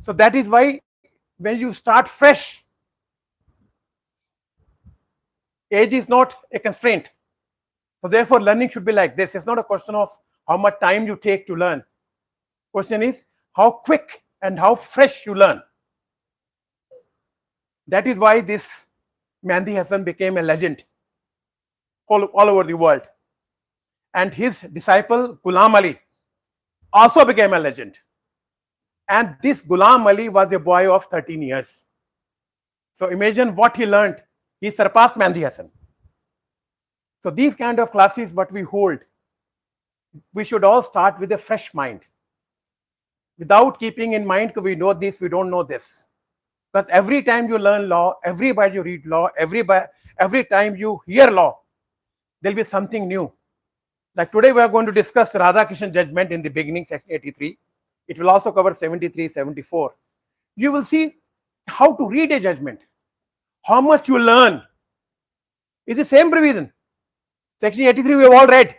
So that is why when you start fresh, age is not a constraint. So therefore, learning should be like this. It's not a question of how much time you take to learn. Question is how quick and how fresh you learn. That is why this Mehdi Hasan became a legend all over the world. And his disciple Ghulam Ali also became a legend. And this Ghulam Ali was a boy of 13 years. So imagine what he learned. He surpassed Mehdi Hasan. So these kind of classes what we hold, we should all start with a fresh mind. Without keeping in mind we know this, we don't know this. Because every time you learn law, every time you read law, every time you hear law, there will be something new. Like today we are going to discuss Radhakrishan judgment in the beginning, section 83. It will also cover 73, 74. You will see how to read a judgment, how much you learn. It's the same provision. Section 83 we have all read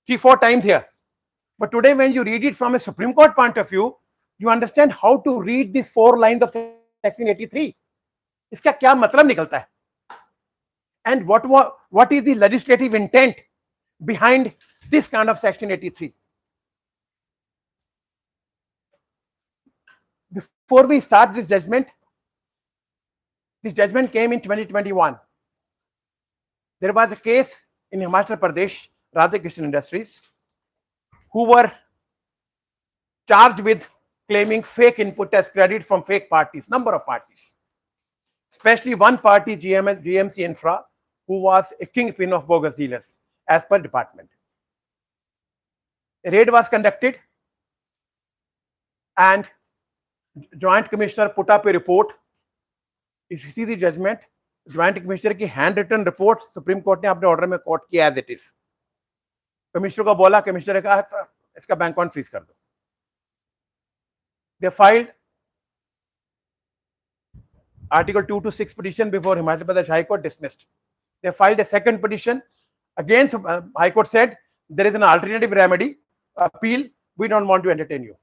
3-4 times here. But today when you read it from a Supreme Court point of view, you understand how to read these 4 lines of section 83. इसका क्या मतलब निकलता है? And what is the legislative intent behind this kind of section 83? Before we start this judgment came in 2021. There was a case in Himachal Pradesh, Radhakrishan Industries, who were charged with claiming fake input as credit from fake parties, number of parties, especially one party, GMC Infra, who was a kingpin of bogus dealers as per department. A raid was conducted and Joint Commissioner put up a report. If you see the judgment, Joint Commissioner की handwritten report Supreme Court ने अपने order में quote किया as it is. Commissioner को बोला, Commissioner ने कहा इसका बैंक अकाउंट फ्रीज कर दो. They filed Article 2 to 6 petition before Himachal Pradesh High Court, dismissed. They filed a second petition against High Court, said there is an alternative remedy, appeal, we don't want to entertain you.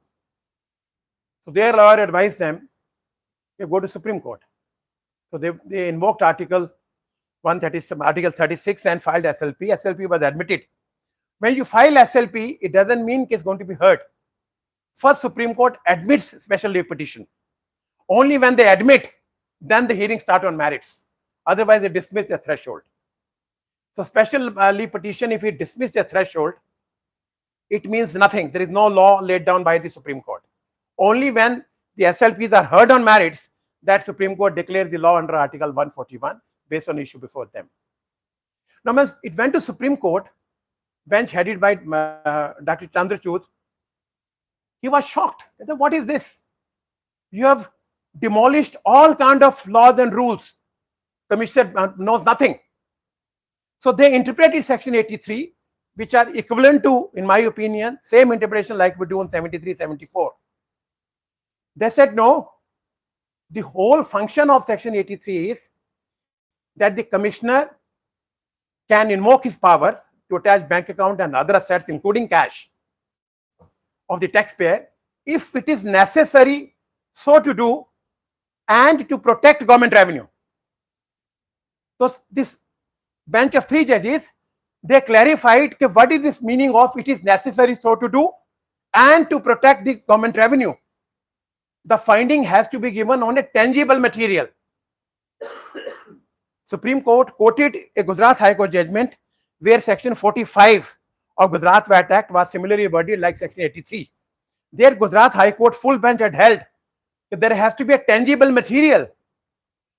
So their lawyer advised them to go to Supreme Court. So they invoked Article 36 and filed SLP. SLP was admitted. When you file SLP, it doesn't mean it's going to be heard. First, Supreme Court admits special leave petition. Only when they admit, then the hearing start on merits. Otherwise, they dismiss the threshold. So special leave petition, if it dismiss the threshold, it means nothing. There is no law laid down by the Supreme Court. Only when the SLPs are heard on merits, that Supreme Court declares the law under Article 141 based on issue before them. Now, when it went to Supreme Court, bench headed by Dr. Chandrachud, he was shocked. He said, what is this? You have demolished all kind of laws and rules. Commissioner knows nothing. So they interpreted Section 83, which are equivalent to, in my opinion, same interpretation like we do in 73, 74. They said, no, the whole function of Section 83 is that the commissioner can invoke his powers to attach bank account and other assets, including cash, of the taxpayer, if it is necessary so to do and to protect government revenue. So this bench of 3 judges, they clarified what is this meaning of it is necessary so to do and to protect the government revenue. The finding has to be given on a tangible material. Supreme Court quoted a Gujarat High Court judgment where Section 45 of Gujarat VAT Act was similarly worded like Section 83. There Gujarat High Court full bench had held that there has to be a tangible material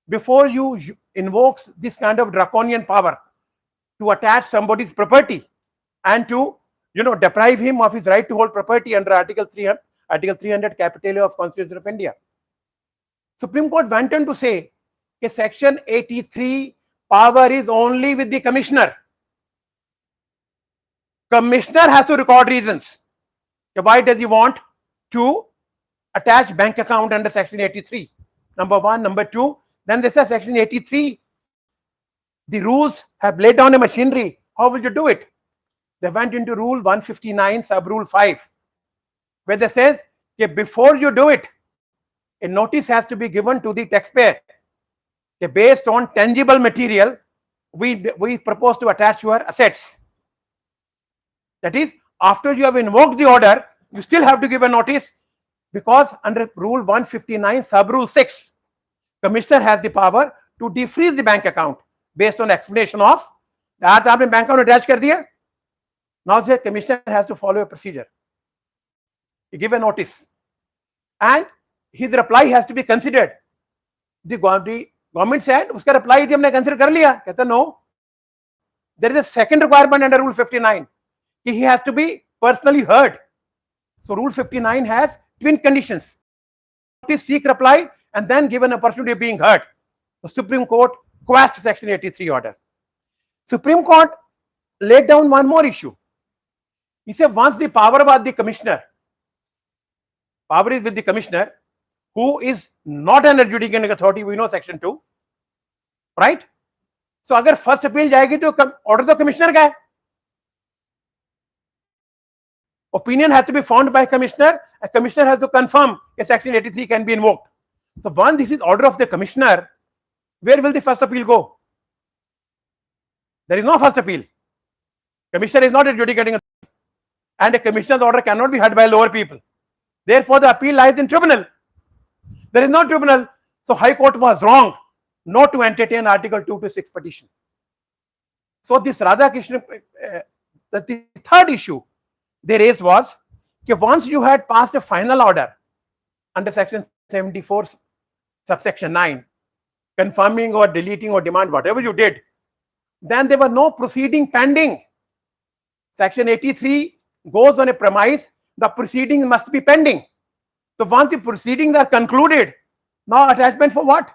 before you invoke this kind of draconian power to attach somebody's property and to deprive him of his right to hold property under Article 300 Capital A of Constitution of India. Supreme Court went on to say that Section 83 power is only with the commissioner. Commissioner has to record reasons. Why does he want to attach bank account under Section 83? Number one. Number two, then they say Section 83, the rules have laid down a machinery. How will you do it? They went into Rule 159, Sub Rule 5, where they says that before you do it, a notice has to be given to the taxpayer. Based on tangible material, we propose to attach your assets. That is, after you have invoked the order, you still have to give a notice, because under Rule 159, Sub-Rule 6, Commissioner has the power to defreeze the bank account based on explanation of that आपने bank account attach कर दिया. Now the Commissioner has to follow a procedure. He give a notice, and his reply has to be considered. The government said उसका reply यदि हमने consider कर लिया, कहता no. There is a second requirement under Rule 59. He has to be personally heard. So Rule 59 has twin conditions: seek reply and then given an opportunity of being heard. The Supreme Court quashed Section 83 order. Supreme Court laid down one more issue. He said once the power was the commissioner, power is with the commissioner, who is not an adjudicating authority. We know Section 2, right? So अगर first appeal जाएगी तो order तो commissioner का है. Opinion has to be found by commissioner. A commissioner has to confirm if Section 83 can be invoked. So once this is order of the commissioner, where will the first appeal go? There is no first appeal. Commissioner is not adjudicating authority, and a commissioner's order cannot be heard by lower people. Therefore, the appeal lies in tribunal. There is no tribunal. So High Court was wrong not to entertain Article 2 to 6 petition. So this Radhakrishnan, the third issue they raised was that once you had passed a final order under Section 74, subsection 9, confirming or deleting or demand whatever you did, then there was no proceeding pending. Section 83 goes on a premise the proceedings must be pending. So once the proceedings are concluded, now attachment for what?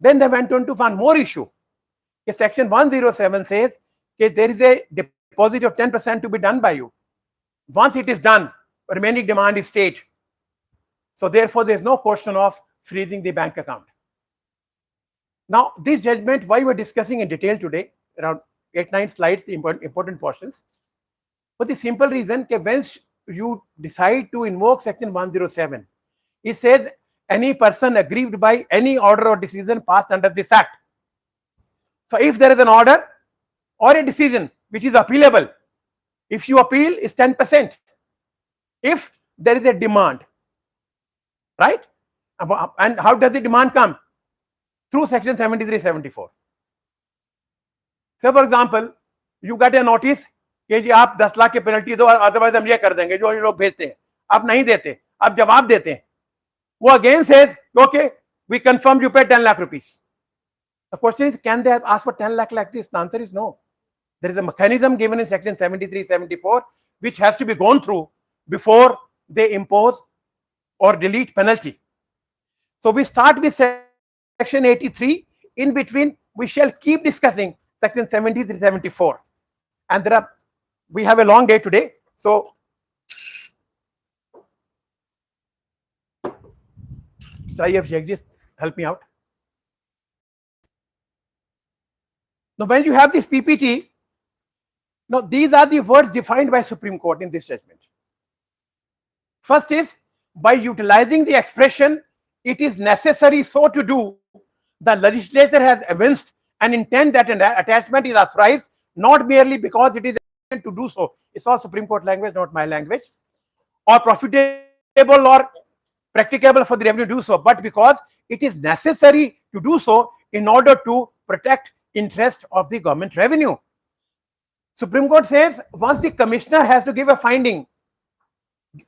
Then they went on to one more issue. Section 107 says that there is a deposit of 10% to be done by you. Once it is done, remaining demand is stayed. So therefore, there is no question of freezing the bank account. Now, this judgment, why we're discussing in detail today, around 8-9 slides, the important portions, for the simple reason that when you decide to invoke Section 107, it says any person aggrieved by any order or decision passed under this Act. So if there is an order or a decision which is appealable, if you appeal, it's 10%. If there is a demand, right? And how does the demand come? Through Section 73, 74. So for example, you got a notice कि जी आप 10 लाख की penalty दो, otherwise हम ये कर देंगे, जो लोग भेजते हैं आप नहीं देते, आप जवाब देते हैं, वो again says okay we confirm you pay 10 lakh rupees. The question is, can they have asked for 10 lakh like this? The answer is no. There is a mechanism given in Section 73, 74 which has to be gone through before they impose or delete penalty. So we start with Section 83. In between, we shall keep discussing Section 73, 74. And we have a long day today. So just help me out. Now, when you have this PPT, now these are the words defined by Supreme Court in this judgment. First is, by utilizing the expression, it is necessary so to do, the legislature has evinced an intent that an attachment is authorized, not merely because it is to do so. It's all Supreme Court language, not my language. Or profitable or practicable for the revenue to do so, but because it is necessary to do so in order to protect interest of the government revenue. Supreme Court says once the commissioner has to give a finding,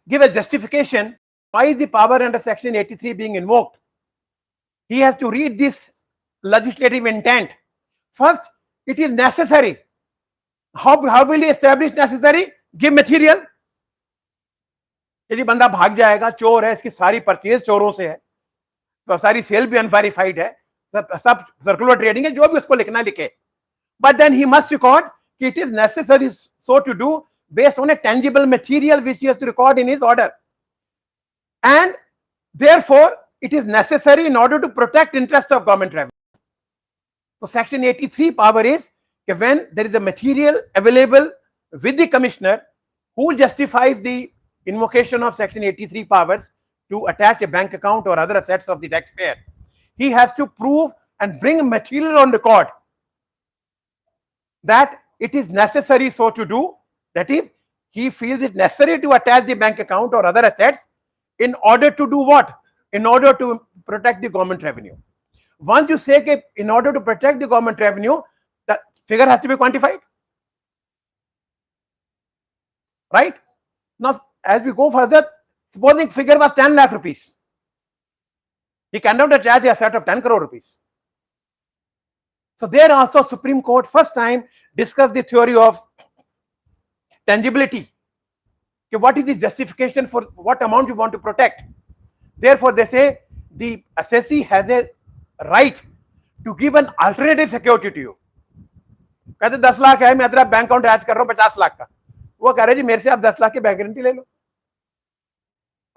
give a justification why is the power under Section 83 being invoked, he has to read this legislative intent. First, it is necessary. How will he establish necessary? Give material. यदि बंदा भाग जाएगा, चोर है, इसकी सारी purchase चोरों से है, तो सारी सेल भी अनवेरिफाइड है, सब सर्कुलर ट्रेडिंग है, जो भी उसको लिखना लिखे. But then he must record it is necessary so to do based on a tangible material which he has to record in his order. And therefore, it is necessary in order to protect interests of government revenue. So Section 83 power is when there is a material available with the commissioner who justifies the invocation of Section 83 powers to attach a bank account or other assets of the taxpayer, he has to prove and bring material on record that it is necessary so to do. That is, he feels it necessary to attach the bank account or other assets in order to do what? In order to protect the government revenue. Once you say that in order to protect the government revenue, that figure has to be quantified. Right? Now, as we go further, supposing figure was 10 lakh rupees. He cannot attach a asset of 10 crore rupees. So there also Supreme Court first time discussed the theory of tangibility. Okay, what is the justification for what amount you want to protect? Therefore, they say the assessee has a right to give an alternative security to you. कहते 10 लाख है, मैं तेरा bank account attach कर रहा हूं 50 लाख का. वो कह रहे जी मेरे से आप 10 लाख की बैंक गारंटी ले लो.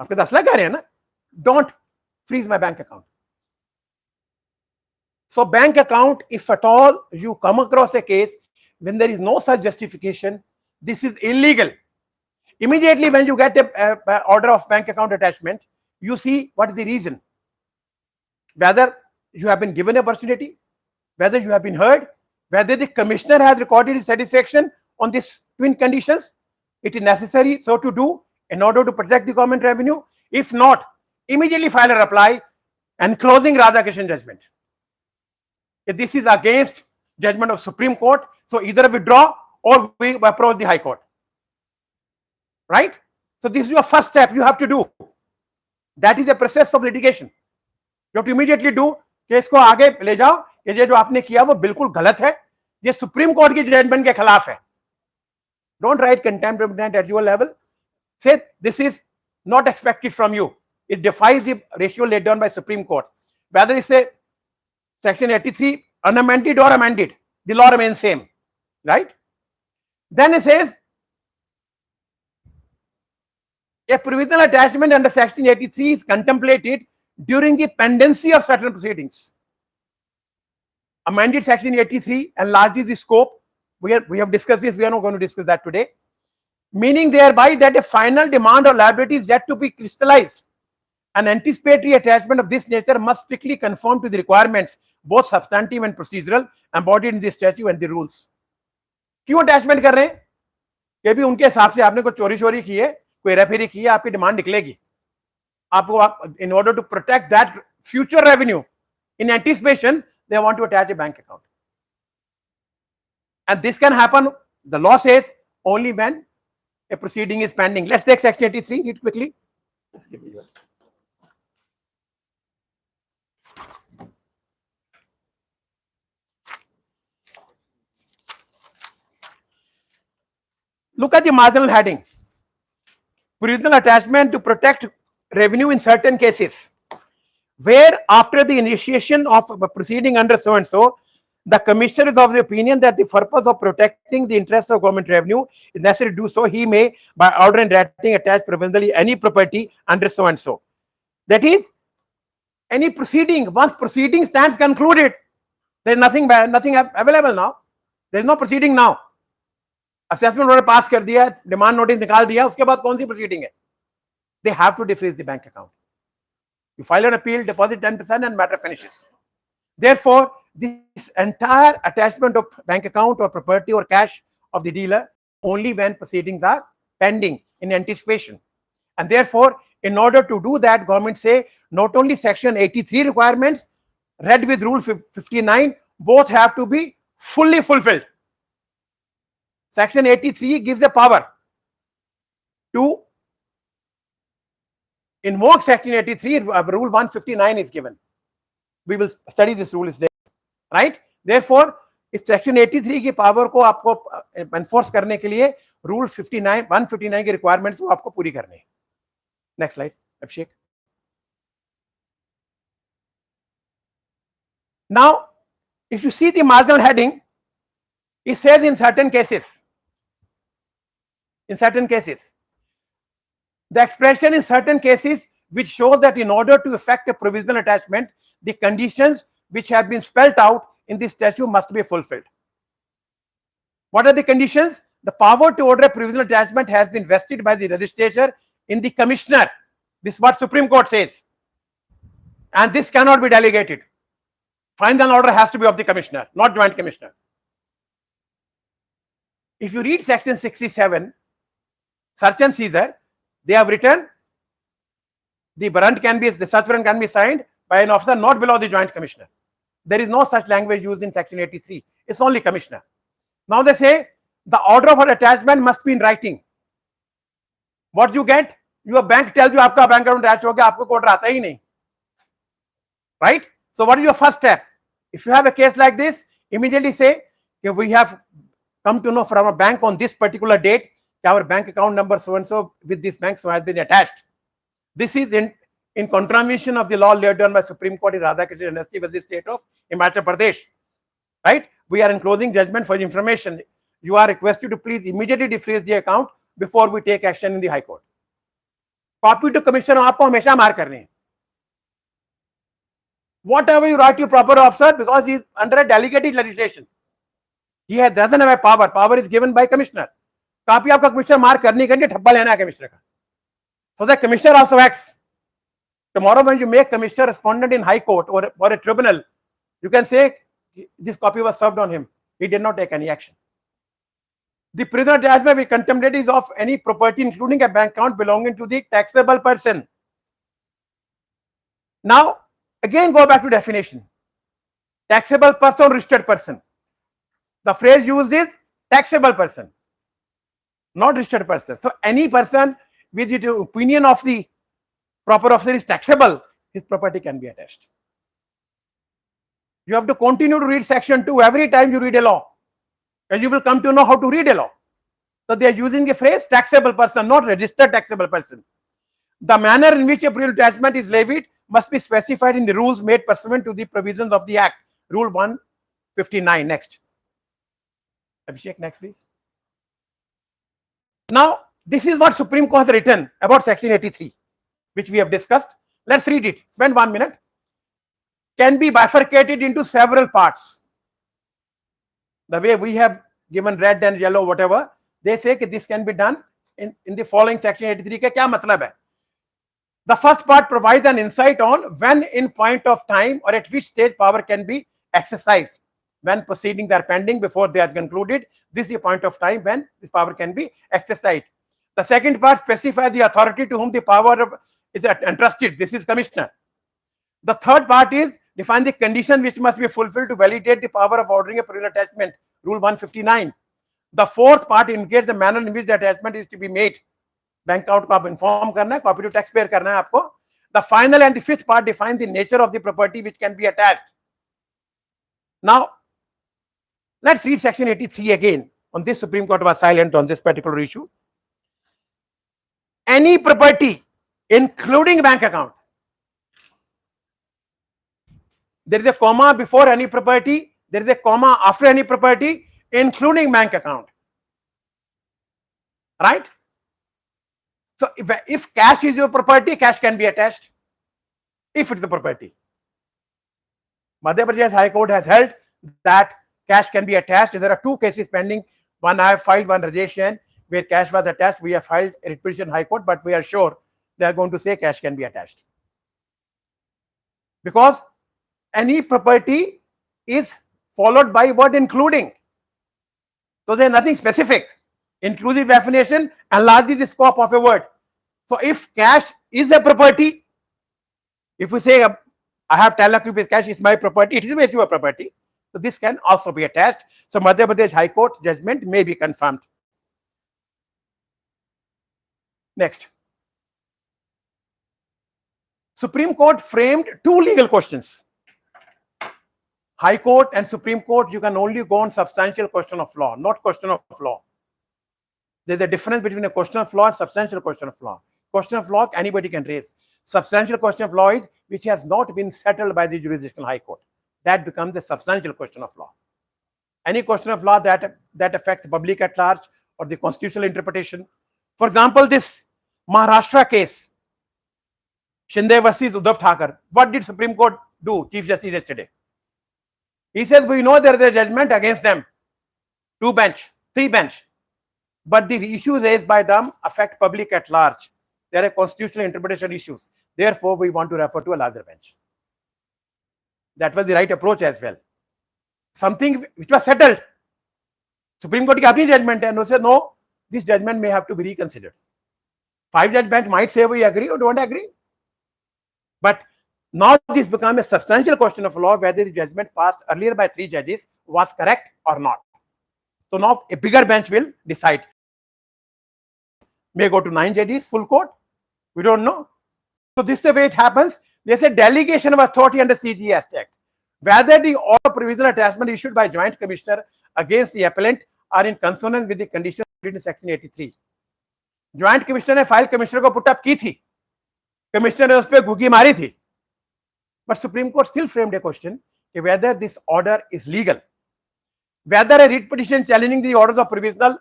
आपके 10 लाख कह रहे हैं ना, don't freeze my bank account. So bank account, if at all you come across a case when there is no such justification, this is illegal. Immediately when you get a order of bank account attachment, you see what is the reason. Whether you have been given a opportunity, whether you have been heard, whether the commissioner has recorded his satisfaction on these twin conditions, it is necessary so to do in order to protect the government revenue. If not, immediately file a reply enclosing Radhakrishnan judgment. If this is against judgment of Supreme Court, so either withdraw or we approach the High Court. Right? So this is your first step you have to do. That is a process of litigation. You have to immediately do. Case को आगे ले जाओ कि ये जो आपने किया वो बिल्कुल गलत है, ये सुप्रीम कोर्ट की जजमेंट के खिलाफ है. Don't write contempt at your level. Say this is not expected from you. It defies the ratio laid down by Supreme Court. Whether it's a Section 83 unamended or amended, the law remains same. Right? Then it says a provisional attachment under Section 83 is contemplated during the pendency of certain proceedings. Amended Section 83 enlarges the scope. We have discussed this. We are not going to discuss that today. Meaning thereby that a final demand or liability is yet to be crystallized. An anticipatory attachment of this nature must strictly conform to the requirements, both substantive and procedural, embodied in the statute and the rules. क्यों attachment कर रहे हैं? ये भी उनके हिसाब से आपने कोई चोरी की है, कोई रेफेरी की है, आपकी डिमांड निकलेगी. आपको in order to protect that future revenue, in anticipation, they want to attach a bank account. And this can happen, the law says, only when a proceeding is pending. Let's take Section 83, read quickly. Just give me yours. Look at the marginal heading. Provisional attachment to protect revenue in certain cases, where after the initiation of a proceeding under so and so, the commissioner is of the opinion that the purpose of protecting the interests of government revenue is necessary to do so, he may, by order and writing, attach provisionally any property under so and so. That is, any proceeding, once proceeding stands concluded, there is nothing available now. There is no proceeding now. Assessment order pass कर दिया, demand notice निकाल दिया, उसके बाद कौन सी proceeding है? They have to defreeze the bank account. You file an appeal, deposit 10%, and matter finishes. Therefore, this entire attachment of bank account or property or cash of the dealer only when proceedings are pending in anticipation. And therefore, in order to do that, government say not only Section 83 requirements read with Rule 59, both have to be fully fulfilled. Section 83 gives the power to invoke Section 83, Rule 159 is given. We will study this rule is there, right? Therefore, इस Section 83 की power को आपको enforce करने के लिए Rule 159 के requirements को आपको पूरी करने हैं. Next slide, Abhishek. Now, if you see the marginal heading, it says in certain cases, the expression in certain cases which shows that in order to effect a provisional attachment, the conditions which have been spelled out in this statute must be fulfilled. What are the conditions? The power to order a provisional attachment has been vested by the legislature in the commissioner This is what Supreme Court says. And this cannot be delegated. Final order has to be of the commissioner, not joint commissioner. If you read section 67, search and seizure, they have written the search warrant can be signed by an officer not below the joint commissioner. There is no such language used in section 83. It's only commissioner. Now they say the order for attachment must be in writing. What you get? Your bank tells you आपका bank account attached हो गया, आपको order आता ही नहीं. Right? So what is your first step? If you have a case like this, immediately say, okay, we have come to know from a bank on this particular date, our bank account number so and so with this bank so has been attached. This is in contravention of the law laid down by Supreme Court in Radhakrishnan Dynasty with the state of Himachal Pradesh. Right? We are in closing judgment for information. You are requested to please immediately defreeze the account before we take action in the High Court. Copy to commissioner आपको हमेशा मार करनी है. Whatever you write to proper officer, because he is under a delegated legislation, he doesn't have a power. Power is given by commissioner. Copy आपका commissioner मार करनी करनी ठप्पा लेना है commissioner का. So the commissioner also acts. Tomorrow when you make commissioner respondent in High Court or a tribunal, you can say this copy was served on him. He did not take any action. The prisoner attachment with contempt is of any property including a bank account belonging to the taxable person. Now again go back to definition. Taxable person or registered person. The phrase used is taxable person, not registered person. So any person with the opinion of the proper officer is taxable, his property can be attached. You have to continue to read section 2 every time you read a law, and you will come to know how to read a law. So they are using the phrase taxable person, not registered taxable person. The manner in which a privilege attachment is levied must be specified in the rules made pursuant to the provisions of the Act. Rule 159. Next. Abhishek, next please. Now, this is what Supreme Court has written about section 83, which we have discussed. Let's read it. Spend 1 minute. Can be bifurcated into several parts. The way we have given red and yellow, whatever, they say that this can be done in the following section 83. Ke kya matlab hai? The first part provides an insight on when in point of time or at which stage power can be exercised. When proceedings are pending before they are concluded, this is the point of time when this power can be exercised. The second part specifies the authority to whom the power is entrusted. This is commissioner. The third part is define the condition which must be fulfilled to validate the power of ordering a privilege attachment. Rule 159. The fourth part indicates the manner in which the attachment is to be made. Bank account को आप inform करना है, copy to taxpayer करना है आपको. The final and the fifth part define the nature of the property which can be attached. Now, let's read section 83 again. On this, Supreme Court was silent on this particular issue. Any property, including bank account. There is a comma before any property. There is a comma after any property, including bank account. Right? So if cash is your property, cash can be attached. If it's a property. Madhya Pradesh High Court has held that cash can be attached. There are two cases pending. One I have filed, one Rajesh Jain, where cash was attached. We have filed a writ petition High Court, but we are sure they are going to say cash can be attached. Because any property is followed by word including. So there is nothing specific. Inclusive definition enlarges the scope of a word. So if cash is a property, if we say I have 10 lakh rupees cash is my property, it is your property. So this can also be attached. So Madhya Pradesh High Court judgment may be confirmed. Next. Supreme Court framed two legal questions. High Court and Supreme Court, you can only go on substantial question of law, not question of law. There's a difference between a question of law and substantial question of law. Question of law, anybody can raise. Substantial question of law is which has not been settled by the jurisdictional High Court. That becomes a substantial question of law. Any question of law that affects the public at large or the constitutional interpretation. For example, this Maharashtra case, Shinde versus Uddhav Thakur. What did Supreme Court do, Chief Justice, yesterday? He says, we know there is a judgment against them. 2 bench, 3 bench. But the issues raised by them affect public at large. there are constitutional interpretation issues. Therefore, we want to refer to a larger bench. That was the right approach as well. Something which was settled. Supreme Court ki apni judgment hai, and said no, this judgment may have to be reconsidered. 5-judge bench might say we agree or don't agree. But now this becomes a substantial question of law whether the judgment passed earlier by 3 judges was correct or not. So now a bigger bench will decide. May go to 9 judges, full court. We don't know. So this is the way it happens. There's a delegation of authority under CGS Act. Whether the order provisional attachment issued by Joint Commissioner against the appellant are in consonance with the conditions in Section 83. Joint Commissioner ने file commissioner को put up की थी, commissioner ने उस पर गुगी मारी थी, but Supreme Court still framed a question whether this order is legal, whether a writ petition challenging the orders of provisional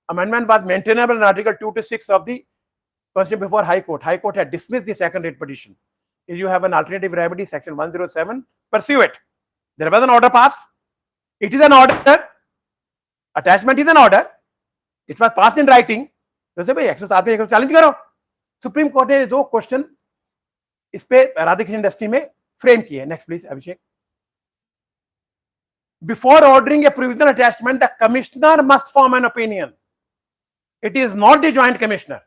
amendment was maintainable in Article 2 to 6 of the Constitution before High Court. High Court had dismissed the second writ petition. If you have an alternative remedy, Section 107, pursue it. There was an order passed. It is an order. Attachment is an order. It was passed in writing. जैसे भाई 107 में challenge करो. Supreme court ने 2 question इस पे Radhakrishna industry में frame किए. Next please Abhishek. Before ordering a provisional attachment, the commissioner must form an opinion. It is not the joint commissioner.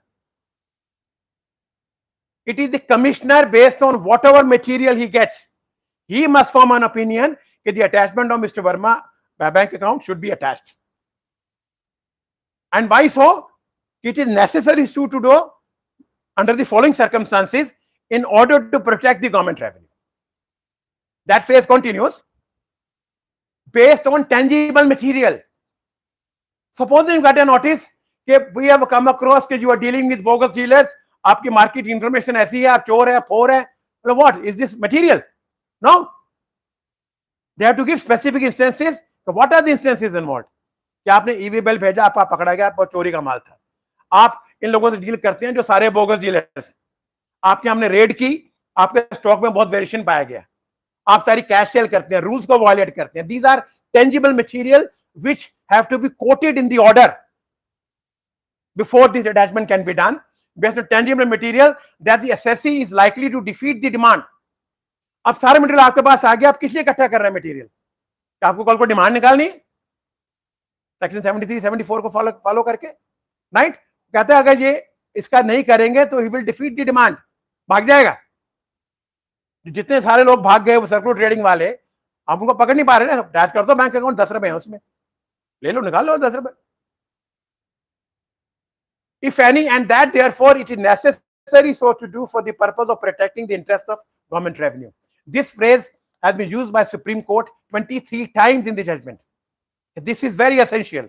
It is the commissioner based on whatever material he gets. He must form an opinion that the attachment of Mr. Verma bank account should be attached. And why so? It is necessary to do under the following circumstances in order to protect the government revenue. That phase continues. Based on tangible material. Suppose you got a notice that we have come across that you are dealing with bogus dealers, आपकी market information ऐसी है, आप चोर है, four है. What is this material? No. They have to give specific instances. So what are the instances involved? कि आपने EV bill भेजा, आपका पकड़ा गया, आपको चोरी का माल था. आप इन लोगों से डील करते हैं जो सारे बोगस डीलर्स हैं. आपके हमने रेड की, आपके स्टॉक में बहुत वेरिएशन पाया गया. आप सारी कैश सेल करते हैं, रूल्स को वायलेट करते हैं. These are tangible material which have to be quoted in the order before this attachment can be done. Based on tangible material that the assessee is likely to defeat the demand. अब सारे material आपके पास आ गया, आप किस लिए इकट्ठा कर रहे हैं मटेरियल? आपको कल को डिमांड निकालनी है सेक्शन 73, 74 को फॉलो करके, राइट? कहते हैं अगर ये इसका नहीं करेंगे तो he will defeat the demand, भाग जाएगा. जितने सारे लोग भाग गए वो सर्कुलर ट्रेडिंग वाले, आप उनको पकड़ नहीं पा रहे ना. अटैच कर दो बैंक अकाउंट, 10 रुपए है उसमें, ले लो, निकाल लो 10 रुपए. If any, and that therefore it is necessary so to do for the purpose of protecting the interest of government revenue. This phrase has been used by Supreme Court 23 times in the judgment. This is very essential.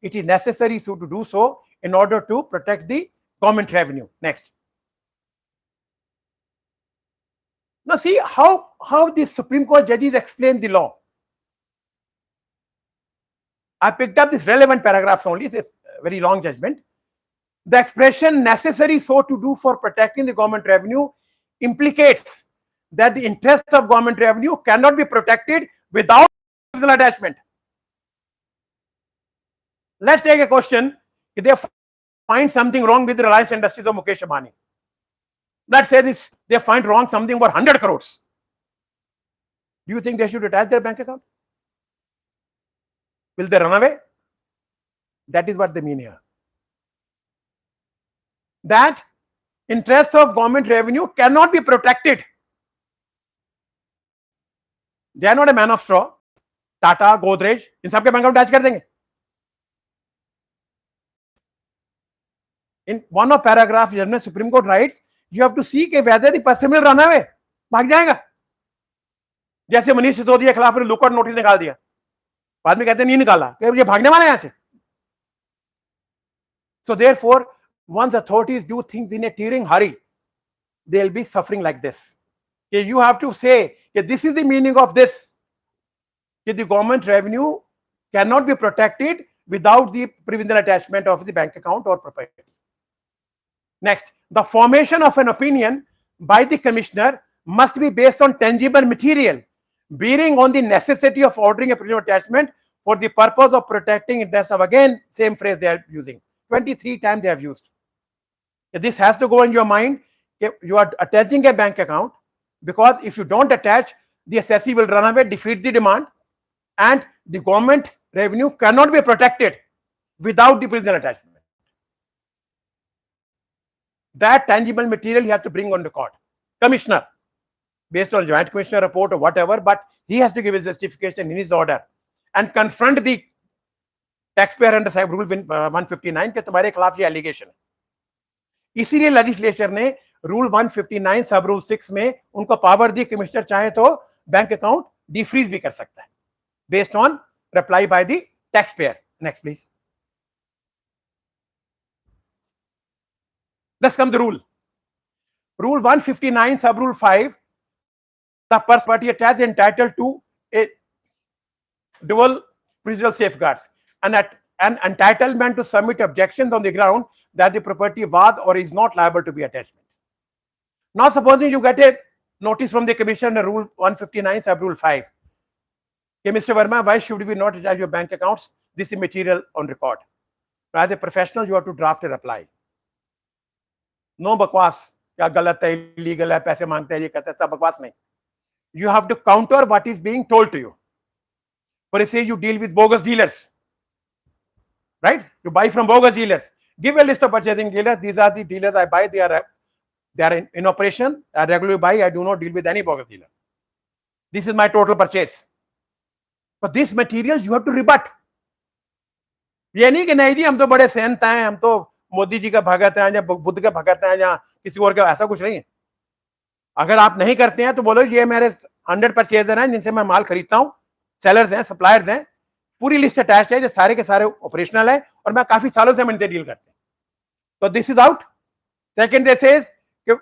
It is necessary so to do so in order to protect the government revenue. Next. Now see how the Supreme Court judges explain the law. I picked up this relevant paragraphs only. It's a very long judgment. The expression necessary so to do for protecting the government revenue implicates that the interest of government revenue cannot be protected without provisional attachment. Let's take a question. If they find something wrong with the Reliance Industries of Mukesh Ambani, let's say this, they find wrong something about 100 crores. Do you think they should attach their bank account? Will they run away? That is what they mean here. That interest of government revenue cannot be protected. They are not a man of straw. Tata, Godrej, इन सबके bank account attach कर देंगे. In one of paragraph, Supreme Court writes, you have to see कि whether the person will run away, भाग जाएगा. जैसे मनीष सिसोदिया के खिलाफ lookout notice निकाल दिया, बाद में कहते नहीं निकाला, ये भागने वाला है यहां से. So therefore, once authorities do things in a tearing hurry, they'll be suffering like this. You have to say, this is the meaning of this. The government revenue cannot be protected without the provisional attachment of the bank account or property. Next, the formation of an opinion by the commissioner must be based on tangible material, bearing on the necessity of ordering a provisional attachment for the purpose of protecting interests of, again, same phrase they are using. 23 times they have used. This has to go in your mind. You are attaching a bank account, because if you don't attach, the assessee will run away, defeat the demand, and the government revenue cannot be protected without the prison attachment. That tangible material he has to bring on record. Commissioner, based on joint commissioner report or whatever, but he has to give his justification in his order and confront the taxpayer under साहब rule 159 के तुम्हारे खिलाफ ये allegation है. इसीलिए legislature ने rule 159 सब rule 6 में उनको पावर दी, कमिश्नर चाहे तो बैंक अकाउंट डिफ्रीज भी कर सकता है based on reply by the tax payer. Next please. Let's come the rule. Rule 159 sub rule 5, the first party attached entitled to a dual procedural safeguards and at an entitlement to submit objections on the ground that the property was or is not liable to be attachment. Now supposing you get a notice from the commission under rule 159 sub rule 5. Okay, Mr. Verma, why should we not attach your bank accounts? This is material on record. As a professional, you have to draft a reply. No bakwas. क्या गलत है, illegal है, पैसे मांगते हैं, ये कहते हैं, सब बकवास नहीं. You have to counter what is being told to you. For instance, you deal with bogus dealers, right? You buy from bogus dealers. Give a list of purchasing dealers. These are the dealers I buy. They are in operation. I regularly buy. I do not deal with any bogus dealer. This is my total purchase. But this material you have to rebut. ये नहीं कि नहीं जी हम तो बड़े संत हैं, हम तो मोदी जी का भगत हैं या बुद्ध का भगत हैं या किसी और का, ऐसा कुछ नहीं है. अगर आप नहीं करते हैं तो बोलो ये मेरे 100 परचेजर हैं जिनसे मैं माल खरीदता हूं, सेलर्स हैं, सप्लायर्स हैं, पूरी लिस्ट अटैच है, जो सारे के सारे ऑपरेशनल है और मैं काफी सालों से इनसे डील करते हैं. तो this is out. Second this is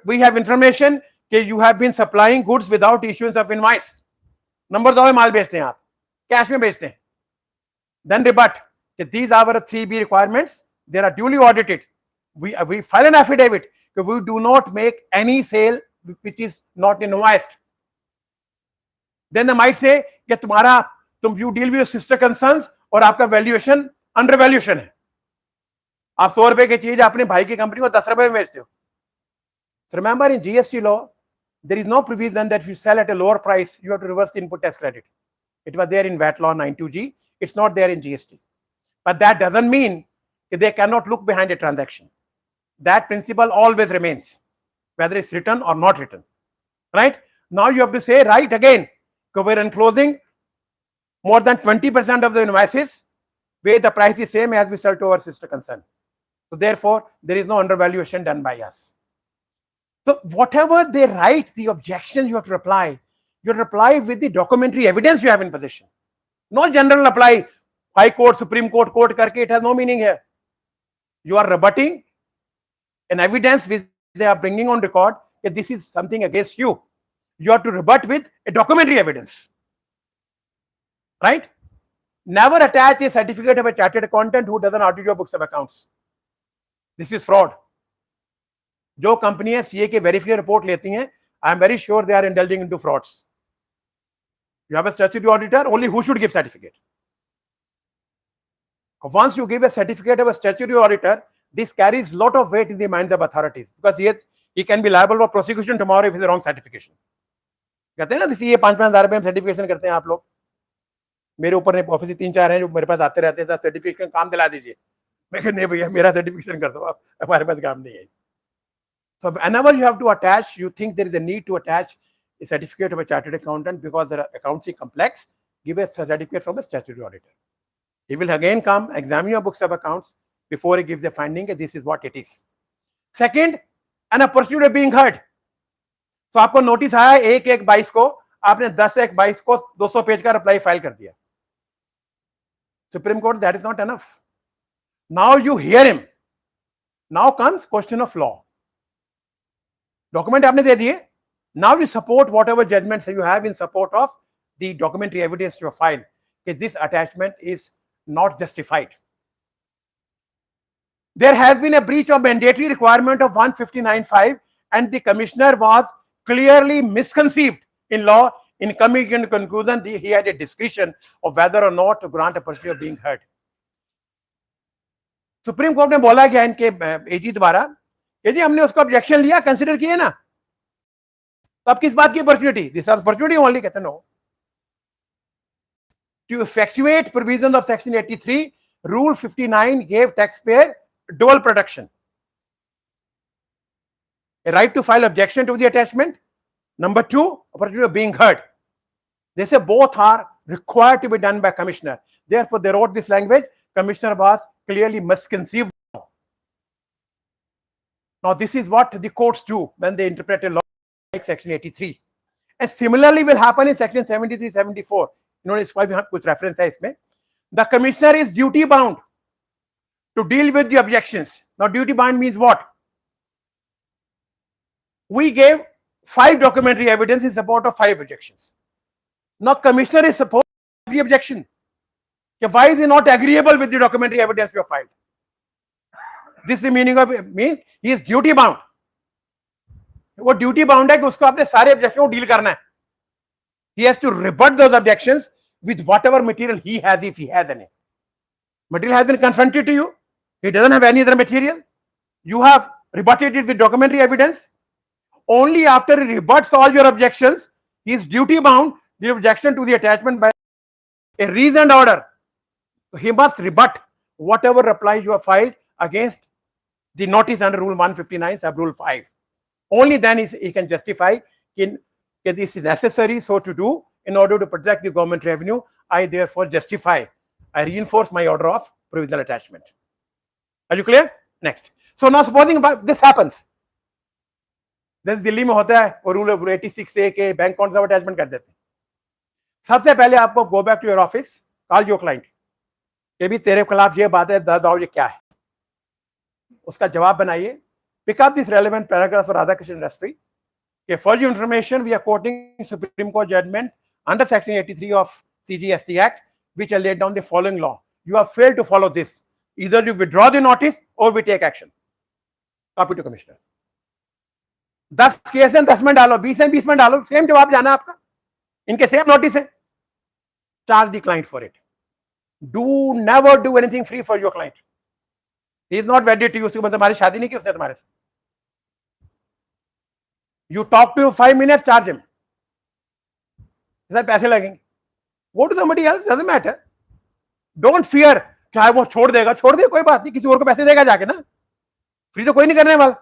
we have information कि you have been supplying goods without issuance of invoice. Number 2 में माल बेचते हैं आप, कैश में बेचते हैं. देन रिबट कि these are our 3B requirements. They are duly audited. We file an affidavit. We do not make any sale which is not invoiced. Then they might say कि you deal with your sister concerns और आपका valuation under valuation है. आप 100 रुपए की चीज अपने भाई की कंपनी को 10 रुपए में बेचते हो. So remember, in GST law, there is no provision that if you sell at a lower price, you have to reverse the input tax credit. It was there in VAT law 92G. It's not there in GST. But that doesn't mean that they cannot look behind a transaction. That principle always remains, whether it's written or not written. Right? Now you have to say, right again, we're enclosing more than 20% of the invoices where the price is same as we sell to our sister concern. So therefore, there is no undervaluation done by us. So whatever they write, the objections you have to reply with the documentary evidence you have in possession. Not general apply, High Court, Supreme Court, quote karke, it has no meaning here. You are rebutting an evidence which they are bringing on record that this is something against you. You have to rebut with a documentary evidence. Right? Never attach a certificate of a chartered accountant who doesn't audit your books of accounts. This is fraud. जो कंपनियां CA के verification report लेती हैं, I am very sure they are indulging into frauds. You have a statutory auditor, only who should give certificate? Once you give a certificate of a statutory auditor, this carries lot of weight in the minds of authorities because he can be liable for prosecution tomorrow if it's a wrong certification. कहते हैं ना ये 5,000 रुपए में certification करते हैं आप लोग. मेरे ऊपर ऑफिस 3-4 हैं जो मेरे पास आते रहते हैं, सर्टिफिकेशन काम दिला दीजिए. मैं कहते नहीं भैया मेरा सर्टिफिकेशन कर दो आप, हमारे पास काम नहीं है. So whenever you have to attach, you think there is a need to attach a certificate of a chartered accountant because the accounts are complex, give a certificate from a statutory auditor. He will again come, examine your books of accounts before he gives a finding that this is what it is. Second, an opportunity of being heard. So आपको notice आया 1/1/22 को, आपने 10/1/22 को 200 page का reply file कर दिया. Supreme Court, that is not enough. Now you hear him. Now comes question of law. Document आपने दे दिए. Now you support whatever judgments you have in support of the documentary evidence you file. That this attachment is not justified. There has been a breach of mandatory requirement of 159(5) and the commissioner was clearly misconceived in law in coming to the conclusion that he had a discretion of whether or not to grant a opportunity of being heard. Supreme court ने बोला गया इनके एजी द्वारा कि जी हमने उसको objection लिया, consider किए ना, तो अब किस बात की अपॉर्चुनिटी? दिस अपॉर्चुनिटी ओनली, कहते no. To effectuate provisions of Section 83, Rule 59 gave taxpayer dual protection. A right to file objection to the attachment. Number two, opportunity of being heard. They say both are required to be done by commissioner. Therefore, they wrote this language. Commissioner was clearly misconceived. Now, this is what the courts do when they interpret a law like Section 83. And similarly will happen in Section 73, 74. इन्होंने इसका भी कुछ reference है इसमें. The commissioner is duty bound to deal with the objections. Now, duty bound means what? We gave 5 documentary evidence in support of 5 objections. Now, commissioner is supposed to every objection. Why is he not agreeable with the documentary evidence you have filed? This is the meaning of mean he is duty bound. वो duty bound है कि उसको अपने सारे objection को deal करना है. He has to rebut those objections with whatever material he has, if he has any. Material has been confronted to you. He doesn't have any other material. You have rebutted it with documentary evidence. Only after he rebuts all your objections, he is duty bound the objection to the attachment by a reasoned order. So he must rebut whatever replies you have filed against the notice under Rule 159, Sub Rule 5. Only then he can justify that this is necessary so to do in order to protect the government revenue. I therefore justify, I reinforce my order of provisional attachment. Are you clear? Next. So now supposing about this happens. Then Delhi में होता है वो rule 86A के bank account सब attachment कर देते हैं. सबसे पहले आपको go back to your office, call your client, ये भी तेरे खिलाफ ये बात है, बताओ ये क्या है. उसका जवाब बनाइए. Pick up this relevant paragraph for Radhakrishnan Industry. Okay, for your information, we are quoting Supreme Court judgment under Section 83 of CGST Act, which laid down the following law. You have failed to follow this. Either you withdraw the notice or we take action. Copy to Commissioner. 10 case हैं, 10 में डालो, 20 हैं, 20 में डालो, same जवाब जाना आपका. इनके सेम नोटिस है. Charge the client for it. Do never do anything free for your client. He is not wedded to you. उसके मतलब हमारी शादी नहीं की उसने तुम्हारे से. You talk to him 5 minutes, charge him. Sir पैसे लगेंगे. Go to somebody else, doesn't matter. Don't fear. चाहे वो छोड़ देगा, छोड़ दे, कोई बात नहीं, किसी और को पैसे देगा जाके ना. फ्री तो कोई नहीं करने वाला.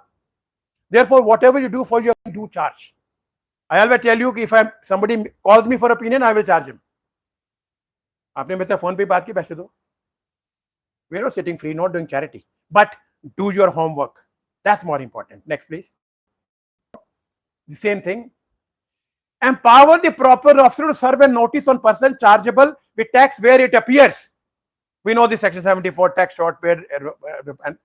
Therefore, whatever you do for your, do charge. I always tell you कि if somebody calls me for opinion, I will charge him. आपने मेरे से फोन पे बात की, पैसे दो. We are not sitting free, not doing charity, but do your homework. That's more important. Next, please. The same thing. Empower the proper officer to serve a notice on person chargeable with tax where it appears. We know the Section 74 tax short paid and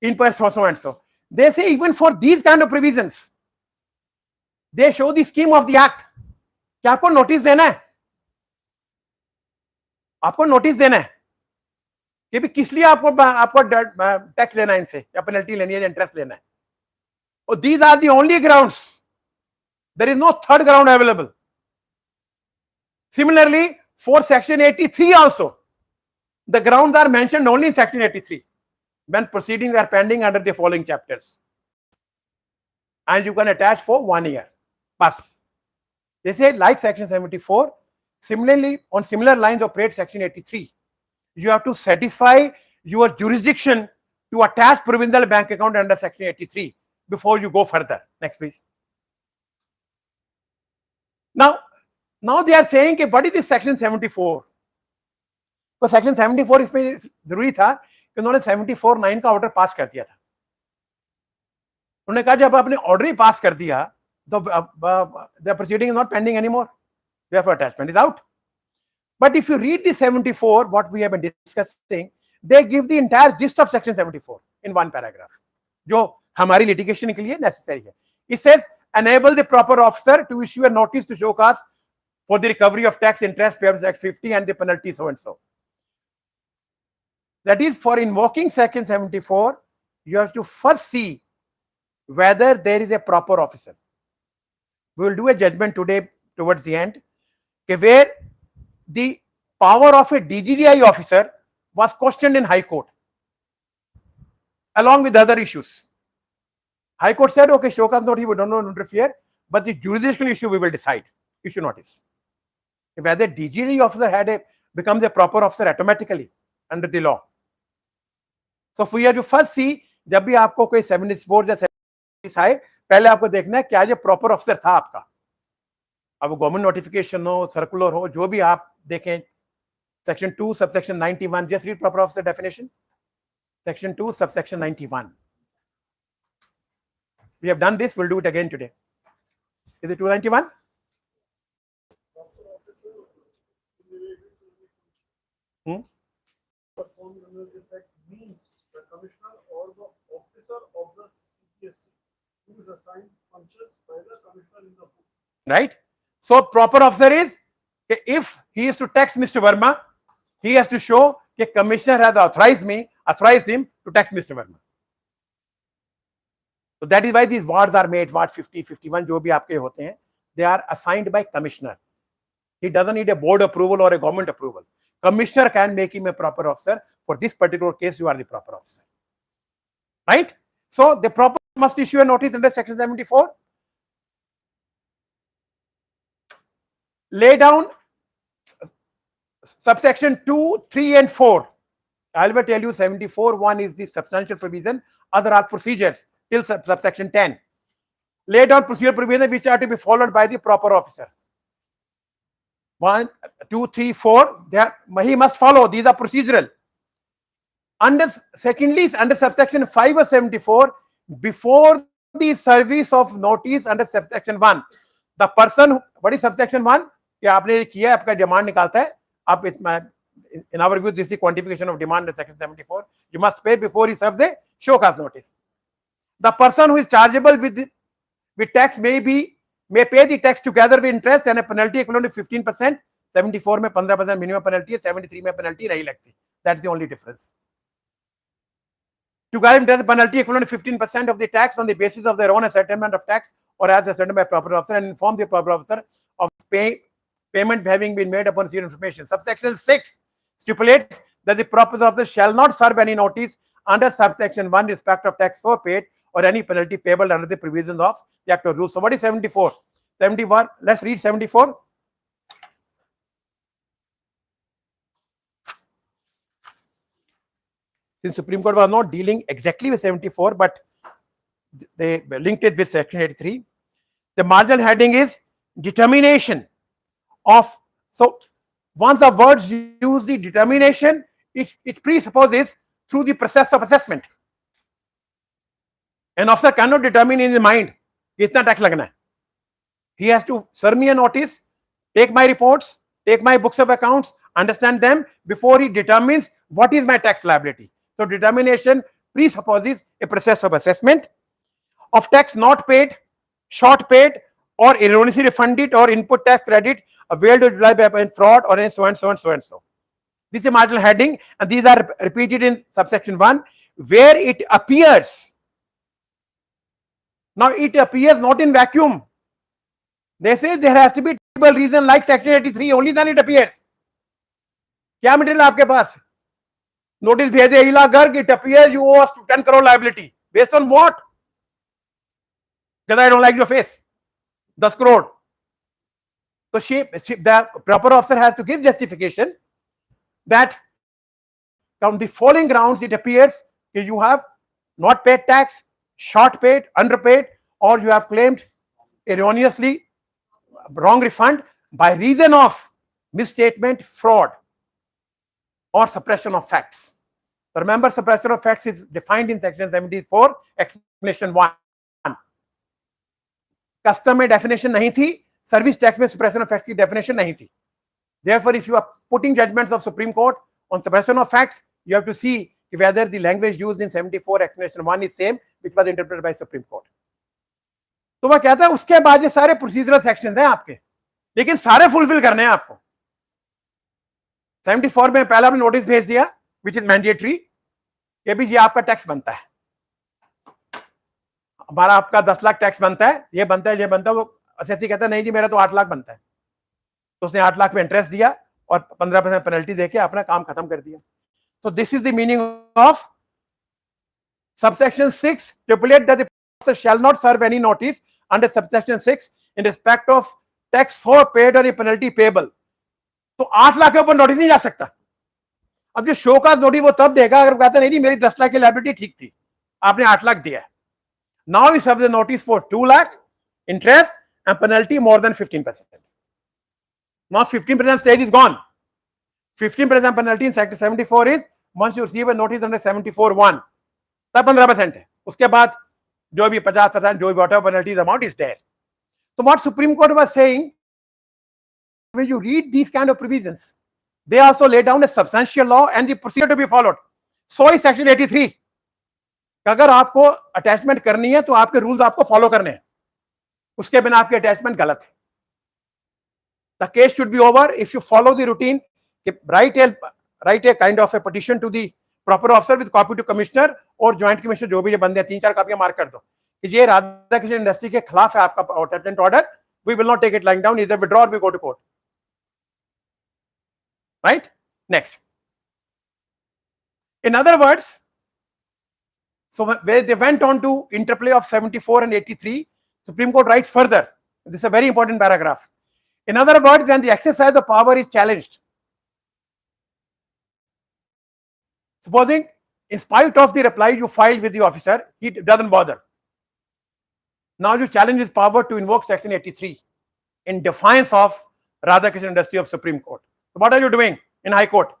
in person so and so. They say even for these kind of provisions, they show the scheme of the act. कि आपको notice देना है, आपको notice देना है कि भी किस लिए आपको टैक्स लेना है इनसे, या पेनल्टी लेनी है, या इंटरेस्ट लेना है. और these are the only grounds. There is no third ground available. Similarly, for Section 83 also, the grounds are mentioned only in Section 83 when proceedings are pending under the following chapters. And you can attach for 1 year. Pass. They say like Section 74, similarly, on similar lines operate Section 83. You have to satisfy your jurisdiction to attach provisional bank account under Section 83 before you go further. Next, please. Now they are saying कि what is this Section 74? तो Section 74 इसमें जरूरी था कि उन्होंने 74(9) का order pass कर दिया था. उन्होंने कहा जब आपने ऑर्डर ही पास कर दिया तो the proceeding is not pending anymore. Therefore, attachment is out. But if you read the 74, what we have been discussing, they give the entire gist of Section 74 in one paragraph, जो हमारी litigation के लिए necessary है. It says, enable the proper officer to issue a notice to show cause for the recovery of tax, interest, payable Act 50 and the penalty so and so. That is, for invoking Section 74, you have to first see whether there is a proper officer. We will do a judgment today towards the end, where the power of a DGDI officer was questioned in High Court, along with other issues. High Court said, okay, show cause notice, we don't want to interfere, but the jurisdictional issue we will decide. Issue notice. Whether DGD officer becomes a proper officer automatically under the law. So we have to first see, जब भी आपको कोई 74 या 76 आए, पहले आपको देखना है क्या ये प्रॉपर ऑफिसर था आपका. अब वो गवर्नमेंट नोटिफिकेशन हो, सर्कुलर हो, जो भी आप देखें, section 2 subsection 91, just read proper officer definition. Section 2 subsection 91. We have done this, we'll do it again today. Is it 291? Performed under this act means the commissioner or the officer of the CPSC who is assigned functions by the commissioner in the book. Right? So proper officer is, if he is to tax Mr. Verma, he has to show that commissioner has authorized him to tax Mr. Verma. So that is why these wards are made, ward 50, 51, जो भी आपके होते हैं, they are assigned by commissioner. He doesn't need a board approval or a government approval. Commissioner can make him a proper officer. For this particular case, you are the proper officer. Right? So the proper must issue a notice under section 74. Lay down subsection 2, 3 and 4. I will tell you 74, 1 is the substantial provision, other are procedures till subsection 10. Lay down procedural provisions which are to be followed by the proper officer. 1, 2, 3, 4, he must follow. These are procedural. Secondly, under subsection 5 of 74, before the service of notice under subsection 1, the person, what is subsection 1? कि आपने किया, आपका demand निकालता है, आप in our view, this is the quantification of demand in section 74. You must pay before he serves a show cause notice. The person who is chargeable with tax may pay the tax together with interest and a penalty equivalent to 15%. 74 में 15% minimum penalty है, 73 में penalty नहीं लगती. That's the only difference. Together interest penalty equivalent to 15% of the tax on the basis of their own ascertainment of tax or as ascertained by proper officer, and inform the proper officer of payment having been made upon receipt information. Subsection 6 stipulates that the proper officer shall not serve any notice under subsection 1 respect of tax so paid or any penalty payable under the provisions of the Act of Rules. So what is 74? 71, let's read 74. Since Supreme Court was not dealing exactly with 74, but they linked it with section 83. The marginal heading is determination of, so once the words use the determination, it presupposes through the process of assessment. An officer cannot determine in his mind, kitna tax lagna hai. He has to serve me a notice, take my reports, take my books of accounts, understand them before he determines what is my tax liability. So determination presupposes a process of assessment of tax not paid, short paid, or erroneously refunded, or input tax credit availed to utilize by fraud or so and so and so and so. This is a marginal heading, and these are repeated in subsection 1, where it appears. Now it appears not in vacuum. They say there has to be a reason like section 83, only then it appears. क्या material आपके पास? Notice भेजे इला Garg, it appears you owe us 10 crore liability. Based on what? Because I don't like your face. 10 crore. So the proper officer has to give justification that on the following grounds it appears that you have not paid tax, short paid, underpaid, or you have claimed erroneously wrong refund by reason of misstatement, fraud, or suppression of facts. So remember, suppression of facts is defined in section 74, explanation 1. Custom में definition नहीं थी, service tax में suppression of facts की definition नहीं थी. Therefore, if you are putting judgments of Supreme Court on suppression of facts, you have to see whether the language used in 74 explanation 1 is same, which was interpreted by Supreme Court. तो वह कहता है उसके बाद ये सारे procedural sections हैं आपके, लेकिन सारे फुलफिल करने हैं आपको. 74 में पहला आपने नोटिस भेज दिया, which is mandatory, कि भी ये आपका टैक्स बनता है, हमारा आपका 10 लाख टैक्स बनता है, ये बनता है, ये बनता है. वो असेसी कहता है नहीं जी मेरा तो 8 लाख बनता है, तो उसने 8 लाख में इंटरेस्ट दिया और 15% पेनल्टी देके अपना काम खत्म कर दिया. So this is the meaning of subsection 6 stipulate that the officer shall not serve any notice under subsection 6 in respect of tax so paid or a penalty payable. तो 8 लाख के ऊपर नोटिस नहीं जा सकता. अब जो शो का नोटिस वो तब देगा अगर कहता नहीं मेरी 10 लाख की लायबिलिटी ठीक थी, आपने 8 लाख दिया. Now he serves the notice for 2 lakh, interest and penalty more than 15%. Now 15% stage is gone. 15% penalty in section 74 is once you receive a notice under 74(1), तब 15% है. उसके बाद जो भी 50%, जो भी whatever penalties amount is there. So what Supreme Court was saying, when you read these kind of provisions, they also lay down a substantial law and the procedure to be followed. So is section 83. अगर आपको attachment करनी है तो आपके rules आपको follow करने हैं, उसके बिना आपकी अटैचमेंट गलत है. The case should be over if you follow the routine. Right a kind of a petition to the proper officer with copy to commissioner और ज्वाइंट कमिश्नर, जो भी ये बंदे 3-4 कॉपियां मार्क कर दो कि ये राधा कृष्ण इंडस्ट्री के खिलाफ है आपका attachment order. We will not take it lying down, इधर विड्रॉ और we go to court. Right. Next. In other words, so where they went on to interplay of 74 and 83, Supreme Court writes further. This is a very important paragraph. In other words, when the exercise of power is challenged, supposing in spite of the reply you filed with the officer, he doesn't bother. Now you challenge his power to invoke section 83 in defiance of Radhakrishnan Industry of Supreme Court. So what are you doing in High Court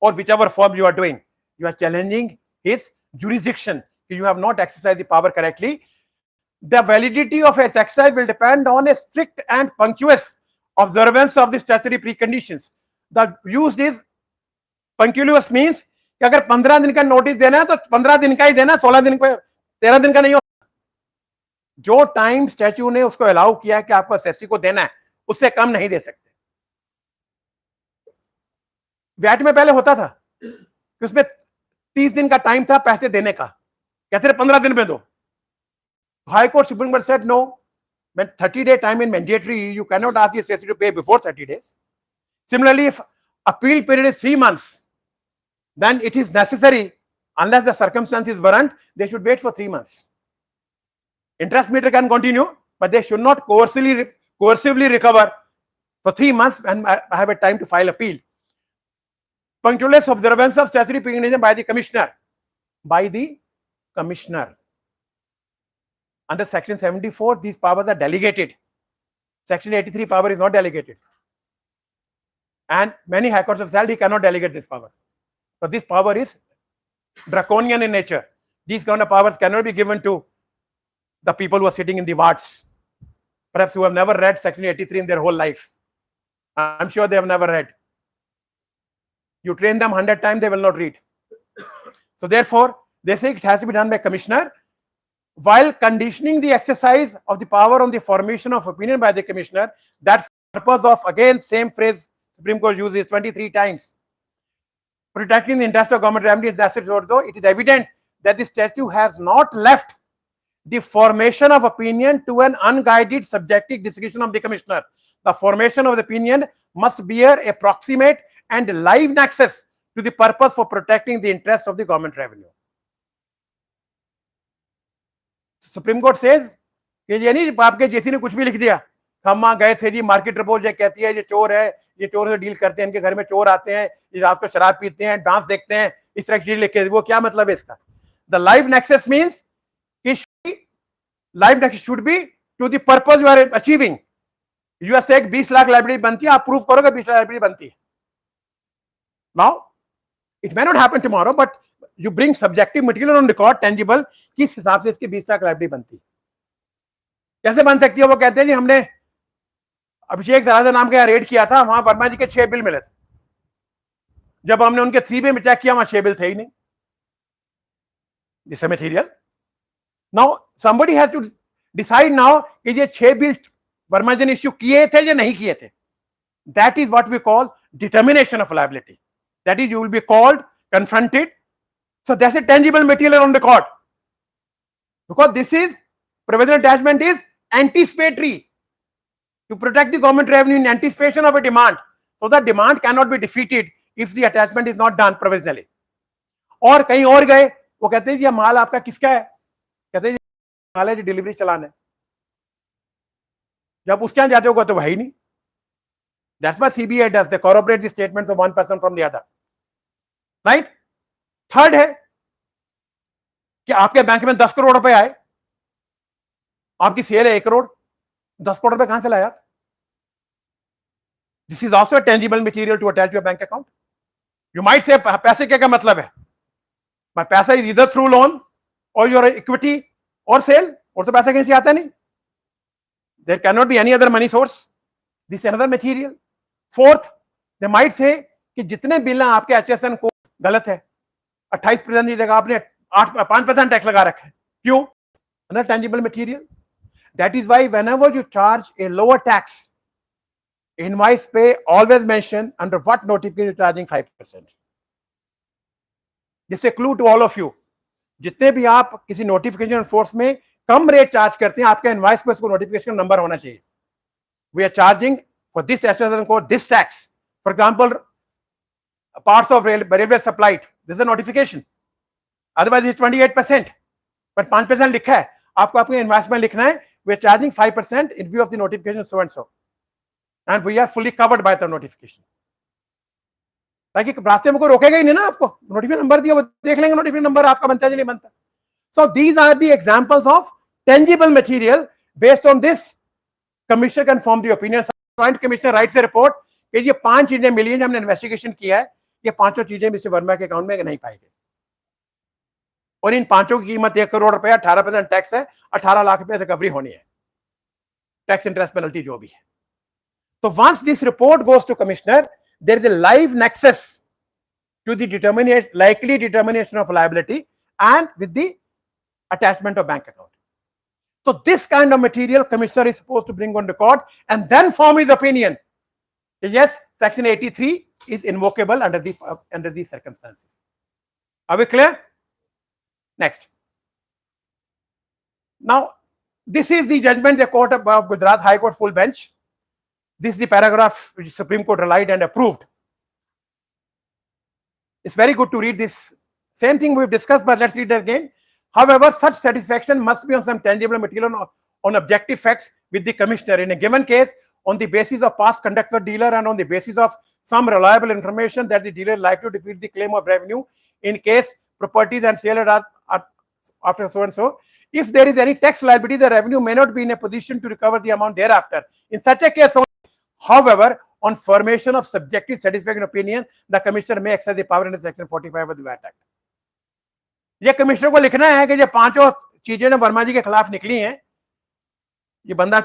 or whichever form you are doing? You are challenging his jurisdiction. You have not exercised the power correctly. The validity of its exercise will depend on a strict and punctuous observance of the statutory preconditions. The use is punctuous means कि अगर 15 दिन का notice देना है तो 15 दिन का ही देना, 16 दिन का, 13 दिन का नहीं होता. जो टाइम स्टैच्यू ने उसको अलाउ किया कि आपको एसएससी को देना है, उससे कम नहीं दे सकते. वैट में पहले होता था कि उसमें 30 दिन का टाइम था पैसे देने का, कहते रहे 15 दिन में दो. High court supreme court said no, when 30-day time in mandatory, you cannot ask the assessor to pay before 30 days. Similarly, if appeal period is 3 months, then it is necessary, unless the circumstances warrant, they should wait for 3 months. Interest meter can continue, but they should not coercively recover for 3 months and I have a time to file appeal. Punctuous observance of statutory precondition by the commissioner. By the commissioner. Under section 74, these powers are delegated. Section 83 power is not delegated. And many high courts have said he cannot delegate this power. So this power is draconian in nature. These kind of powers cannot be given to the people who are sitting in the wards, perhaps who have never read section 83 in their whole life. I'm sure they have never read. You train them 100 times, they will not read. So therefore, they say it has to be done by commissioner, while conditioning the exercise of the power on the formation of opinion by the commissioner. That purpose of, again, same phrase Supreme Court uses 23 times. Protecting the interest of government remedy is necessary, though it is evident that the statute has not left the formation of opinion to an unguided subjective discretion of the commissioner. The formation of the opinion must bear a proximate and live nexus to the purpose for protecting the interest of the government revenue. Supreme Court says कि ये नहीं आपके जेसी ने कुछ भी लिख दिया, हम वहां गए थे जी, मार्केट रिपोर्ट ये कहती है ये चोर है, ये चोर से डील करते हैं, इनके घर में चोर आते हैं, ये रात को शराब पीते हैं, डांस देखते हैं, इस तरह की चीज लिख के, वो क्या मतलब है इसका? द लाइव नेक्सस मींस कि live nexus should be to the purpose you are achieving. You are saying 20 lakh library बनती है, आप प्रूव करोगे 20 लाख लाइब्रेरी बनती है. Now it may not happen tomorrow, but you bring subjective material on record, tangible, किस हिसाब से इसकी 20 लाख लाइब्रेरी बनती. कैसे बन सकती है? वो कहते हैं जी हमने अभिषेक सराजा नाम का रेड किया था, वहां वर्मा जी के 6 बिल मिले थे, जब हमने उनके 3 में चेक किया वहां 6 बिल थे ही नहीं. This material. Now somebody has to decide now कि ये 6 बिल वर्मा जी ने इश्यू किए थे या नहीं किए थे. That is what we call determination of liability. That is, you will be called, confronted. So that's a tangible material on record. Because this is, provisional attachment is anticipatory to protect the government revenue in anticipation of a demand. So the demand cannot be defeated if the attachment is not done provisionally. और कहीं और गए, वो कहते हैं ये माल आपका किसका है? कहते हैं वाले डिलीवरी चलाना है, जब उसके यहां जाते होगा तो वही नहीं. That's what CBI does. They corroborate the statements of one person from the other. Right? Third है कि आपके बैंक में 10 करोड़ रुपए आए, आपकी सेल है 1 करोड़, 10 करोड़ रुपए कहां से लाया? This is also a tangible material to attach to your bank account. You might say पैसे क्या मतलब है? My पैसा is either through loan or your equity or sale. और तो पैसा कहीं से आता नहीं. There cannot be any other money source. This is another material. Fourth, they might say कि जितने बिल आपके HSN को गलत है, 28% की जगह आपने 5% टैक्स लगा रखा है. क्यों? Another tangible material. That is why whenever you charge a lower tax, invoice pay always mention under what notification you're charging 5%. This is a clue to all of you. जितने भी आप किसी नोटिफिकेशन फोर्स में कम rate charge करते हैं, आपके invoice पे उसको नोटिफिकेशन नंबर होना चाहिए. We are charging for this HSN code this tax. For example, parts of railway supplied. This is a notification. Otherwise, it's 28%. But 5% लिखा है. आपको आपके इनवॉइस में लिखना है. We are charging 5% in view of the notification so and so. And we are fully covered by the notification. ताकि रास्ते में कोई रोकेगा ही नहीं ना आपको. नोटिफिकेशन नंबर दिया, वो देख लेंगे नोटिफिकेशन नंबर आपका बनता है नहीं बनता. So these are the examples of tangible material. Based on this, commissioner can form the opinion. Joint commissioner writes a report कि ये 5 चीजें मिली हैं, हमने इन्वेस्टिगेशन किया है, ये 5 चीजें मिस्टर वर्मा के अकाउंट में नहीं पाई गई, और इन 5 की कीमत 1 करोड़ रुपया, 18% टैक्स है, 18 लाख रुपए रिकवरी होनी है, टैक्स इंटरेस्ट पेनल्टी जो भी है. So once this report goes to commissioner, there is a live nexus to the likely determination of liability and with the attachment of bank account. So this kind of material commissioner is supposed to bring on record and then form his opinion. Yes, section 83 is invocable under these circumstances. Are we clear? Next. Now, this is the judgment the court of Gujarat High Court full bench. This is the paragraph which Supreme Court relied and approved. It's very good to read this. Same thing we've discussed, but let's read it again. However, such satisfaction must be on some tangible material on objective facts with the commissioner. In a given case, on the basis of past conduct of the dealer and on the basis of some reliable information that the dealer is likely to defeat the claim of revenue in case properties and sale are after so and so. If there is any tax liability, the revenue may not be in a position to recover the amount thereafter. In such a case, however, on formation of subjective satisfaction opinion, the commissioner may exercise the power under section 45 of the VAT Act. ये commissioner को लिखना है कि ये 5 चीजें जो वर्मा जी के खिलाफ निकली हैं, ये बंदा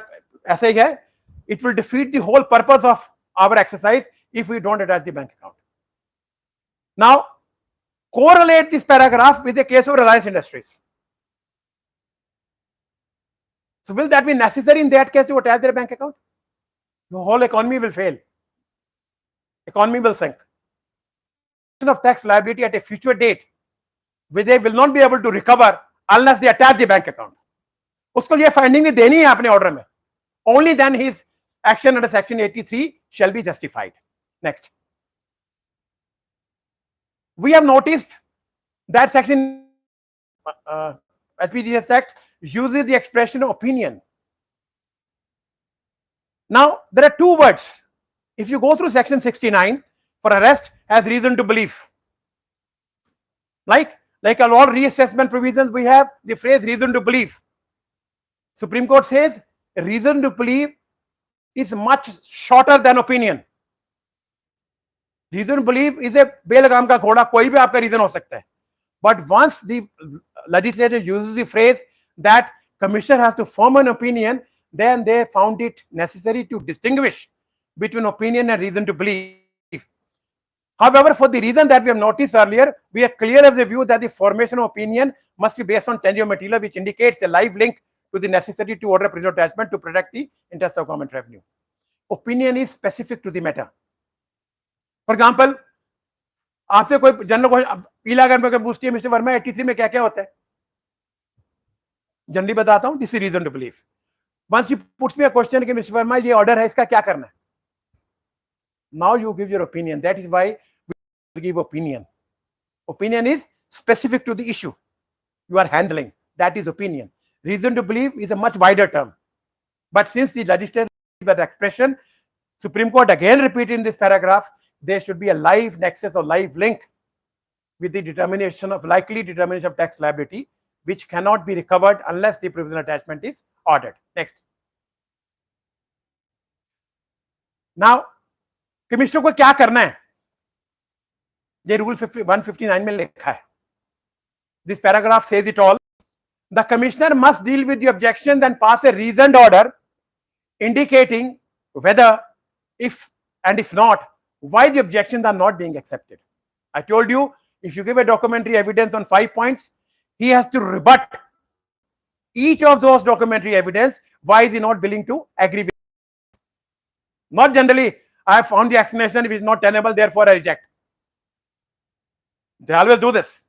ऐसे ही है, it will defeat the whole purpose of our exercise if we don't attach the bank account. Now, correlate this paragraph with the case of Reliance Industries. So will that be necessary in that case to attach their bank account? The whole economy will fail. Economy will sink. Of tax liability at a future date, which they will not be able to recover unless they attach the bank account. उसको ये finding भी देनी है अपने order में. Only then his action under section 83 shall be justified. Next. We have noticed that section SPGS Act uses the expression opinion. Now, there are 2 words. If you go through section 69, for arrest has reason to believe. Like all reassessment provisions, we have the phrase reason to believe. Supreme Court says reason to believe is much shorter than opinion. Reason to believe is a बेलगाम का घोड़ा, कोई भी आपका reason हो सकता है. But once the legislature uses the phrase that commissioner has to form an opinion, then they found it necessary to distinguish between opinion and reason to believe. However, for the reason that we have noticed earlier, we are clear of the view that the formation of opinion must be based on tangible material which indicates a live link to the necessity to order prisoner attachment to protect the interests of government revenue. Opinion is specific to the matter. For example, आपसे कोई general को पीला अगर मैं पूछती है mister Verma 83 में क्या क्या होता है, जनरली बताता हूं, this is reason to believe. Once he puts me a question कि मिस्टर वर्मा ये ऑर्डर है, इसका क्या करना है, now you give your opinion. That is why we give opinion. Opinion is specific to the issue you are handling. That is opinion. reason to believe is a much wider term. But since the legislature that expression, Supreme Court again repeated in this paragraph, there should be a live nexus or live link with the determination of likely determination of tax liability, which cannot be recovered unless the provisional attachment is ordered. Next. Now, commissioner को क्या करना है? ये rule 159 में लिखा है. This paragraph says it all. The commissioner must deal with the objections and pass a reasoned order indicating whether, if and if not, why the objections are not being accepted. I told you, if you give a documentary evidence on 5 points, he has to rebut each of those documentary evidence. Why is he not willing to agree with it? Not generally, I have found the explanation, if it is not tenable, therefore I reject. They always do this.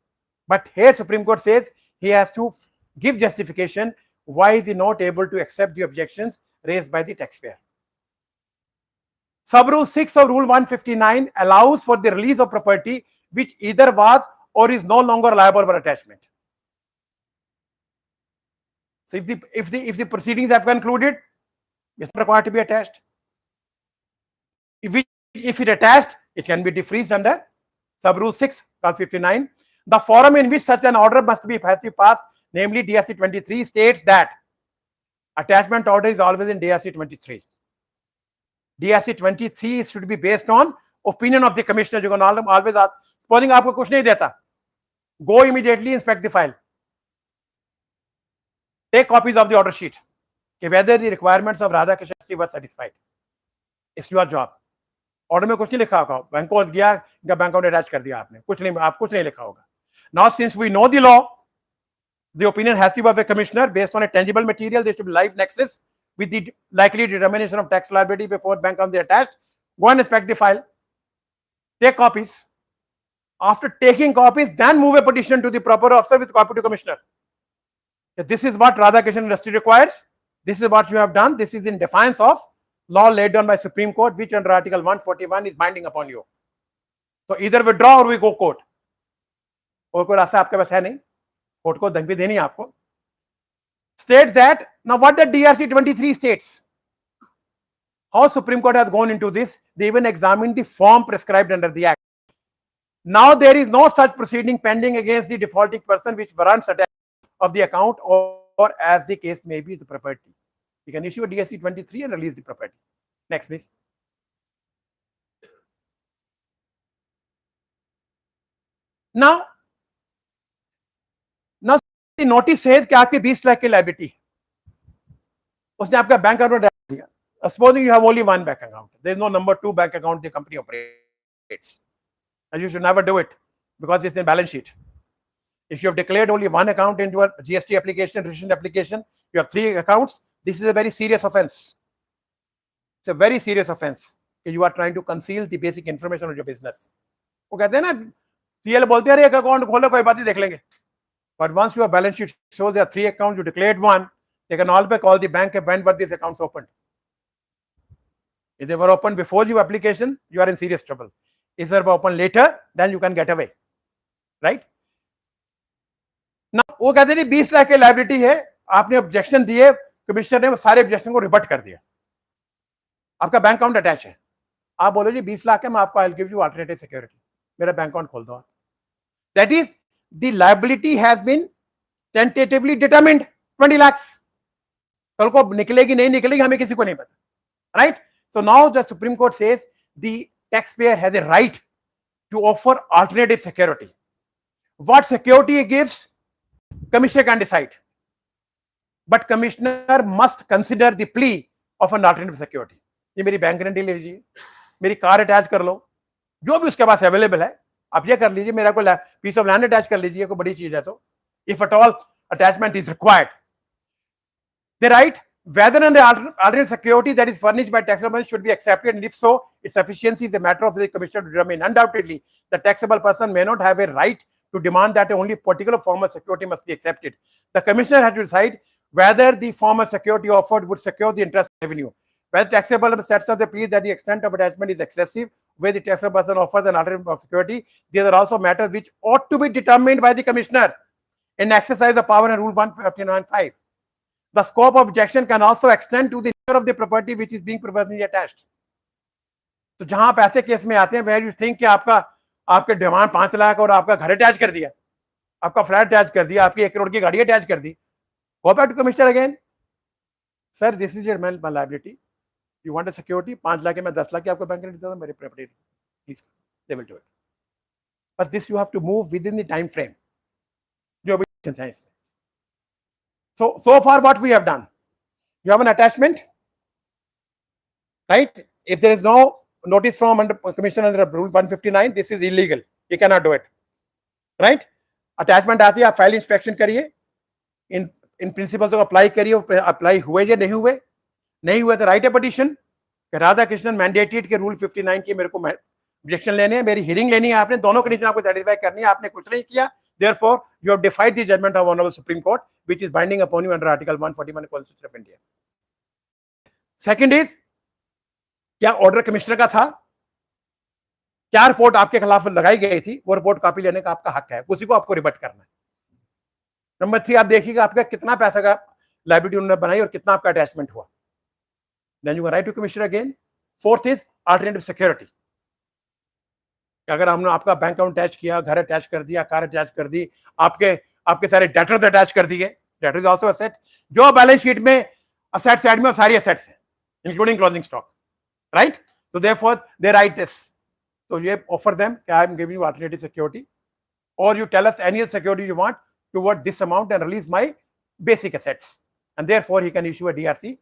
But here Supreme Court says he has to give justification why is he not able to accept the objections raised by the taxpayer. Sub-rule 6 of Rule 159 allows for the release of property which either was or is no longer liable for attachment. So if the proceedings have concluded, it's not required to be attached. If it attached, it can be defreezed under Sub-rule 6, Clause 59. The forum in which such an order has to be passed, namely DRC 23, states that attachment order is always in DRC 23. DRC 23 should be based on opinion of the commissioner. You can always ask, supposing आपको कुछ नहीं देता, go immediately inspect the file. Take copies of the order sheet. Whether the requirements of Radha Krishna were satisfied. It's your job. Order में कुछ नहीं लिखा होगा, bank को गया, बैंक अकाउंट अटैच कर दिया आपने, कुछ नहीं, आप कुछ नहीं लिखा होगा. Now, since we know the law, the opinion has to be of a commissioner based on a tangible material. There should be live nexus with the likely determination of tax liability before bank accounts are attached. Go and inspect the file. Take copies. After taking copies, then move a petition to the proper officer with copy to commissioner. This is what Radha Krishna industry requires. This is what you have done. This is in defiance of law laid down by Supreme Court, which under Article 141 is binding upon you. So either withdraw or we go court. और कोई रास्ता आपके पास है नहीं, court को धमकी देनी है आपको. States that, now what the DRC 23 states, how Supreme Court has gone into this, they even examined the form prescribed under the Act. Now there is no such proceeding pending against the defaulting person which warrants attachment of the account or as the case may be the property. You can issue a DRC 23 and release the property. Next, please. Now the notice says कि आपके 20 लाख की liability, उसने आपका bank account डाल दिया. Supposing you have only one bank account, there is no number 2 bank account the company operates, and you should never do it because it's in balance sheet. If you have declared only one account into a GST application, registration application, you have 3 accounts. This is a very serious offense. It's a very serious offense. You are trying to conceal the basic information of your business. वो कहते हैं ना, PL बोलते हैं एक account खोलो कोई बात नहीं देख लेंगे. But once your balance sheet shows there are 3 accounts, you declared one, they can always call the bank and when were these accounts opened. If they were opened before your application, you are in serious trouble. If they were opened later, then you can get away. Right? Now, वो कहते हैं 20 लाख की liability है, आपने objection दिए, commissioner ने वो सारे ऑब्जेक्शन को रिबट कर दिया. आपका बैंक अकाउंट अटैच है, आप बोलो जी 20 लाख है, मैं आपको I will give you alternative security, मेरा बैंक अकाउंट खोल दो. That is the liability has been tentatively determined 20 lakhs. कल को निकलेगी नहीं निकलेगी हमें किसी को नहीं पता. Right? So now the Supreme Court says the taxpayer has a right to offer alternative security. What security he gives, commissioner can decide. But commissioner must consider the plea of an alternative security. ये मेरी bank guarantee ले लीजिए, मेरी car attach कर लो, जो भी उसके पास available है आप ये कर लीजिए, मेरा कोई पीस ऑफ लैंड अटैच कर लीजिए, कोई बड़ी चीज है तो, if at all attachment is required. The right, whether an alternate security that is furnished by taxable should be accepted, and if so, its sufficiency is a matter of the commissioner to determine. Undoubtedly, the taxable person may not have a right to demand that only particular form of security must be accepted. The commissioner has to decide whether the form of security offered would secure the interest revenue. Whether taxable sets up the plea that the extent of attachment is excessive, where the taxable person offers an alternative of security, these are also matters which ought to be determined by the commissioner in exercise of power and Rule 159(5). The scope of objection can also extend to the nature of the property which is being provisionally attached. तो जहां आप ऐसे case में आते हैं where you think कि आपके demand 5 lakh और आपका घर अटैच कर दिया, आपका फ्लैट अटैच कर दिया, आपकी 1 करोड़ की गाड़ी अटैच कर दी, go back to commissioner again. Sir, this is your liability. You want a security? 5 lakh है, मैं 10 लाख की आपको बैंक देता हूं, मेरी property, please, they will do it. But this you have to move within the time frame. जो objection है इसमें. So far what we have done, you have an attachment, right? If there is no notice from commission under rule 159, this is illegal, you cannot do it, right? Attachment आती है, आप file inspection करिए, इन principles को apply करिए, apply हुए या नहीं हुए तो राइट ए पिटीशन, राधा कृष्णन मैंडेटेड के रूल 59 की मेरे को ऑब्जेक्शन लेने हैं, मेरी हियरिंग लेनी है, आपने दोनों कंडीशन आपको सेटिस्फाई करनी है, आपने कुछ नहीं किया, therefore you have defied the judgment of Honorable Supreme Court which is binding upon you under Article 141 Constitution of India. Second is, क्या ऑर्डर कमिश्नर का था, क्या रिपोर्ट आपके खिलाफ लगाई गई थी, वो रिपोर्ट कॉपी लेने का आपका हक है, उसी को आपको रिबट करना है. नंबर 3, आप देखिएगा आपका कितना पैसा का लायबिलिटी उन्होंने बनाई और कितना आपका अटैचमेंट हुआ. Then you can write to commissioner again. Fourth is alternative security. अगर हमने आपका बैंक अकाउंट अटैच किया, घर अटैच कर दिया, कार अटैच कर दी, आपके सारे डेटर्स अटैच कर दिए, डेटर इज आल्सो एसेट. जो बैलेंस शीट में असेट साइड में सारी एसेट्स हैं, including closing stock, right? So therefore they write this. तो ये ऑफर देम कि I am giving you alternative security, और you tell us any security you want toward this amount and release my basic assets, and therefore he can issue a DRC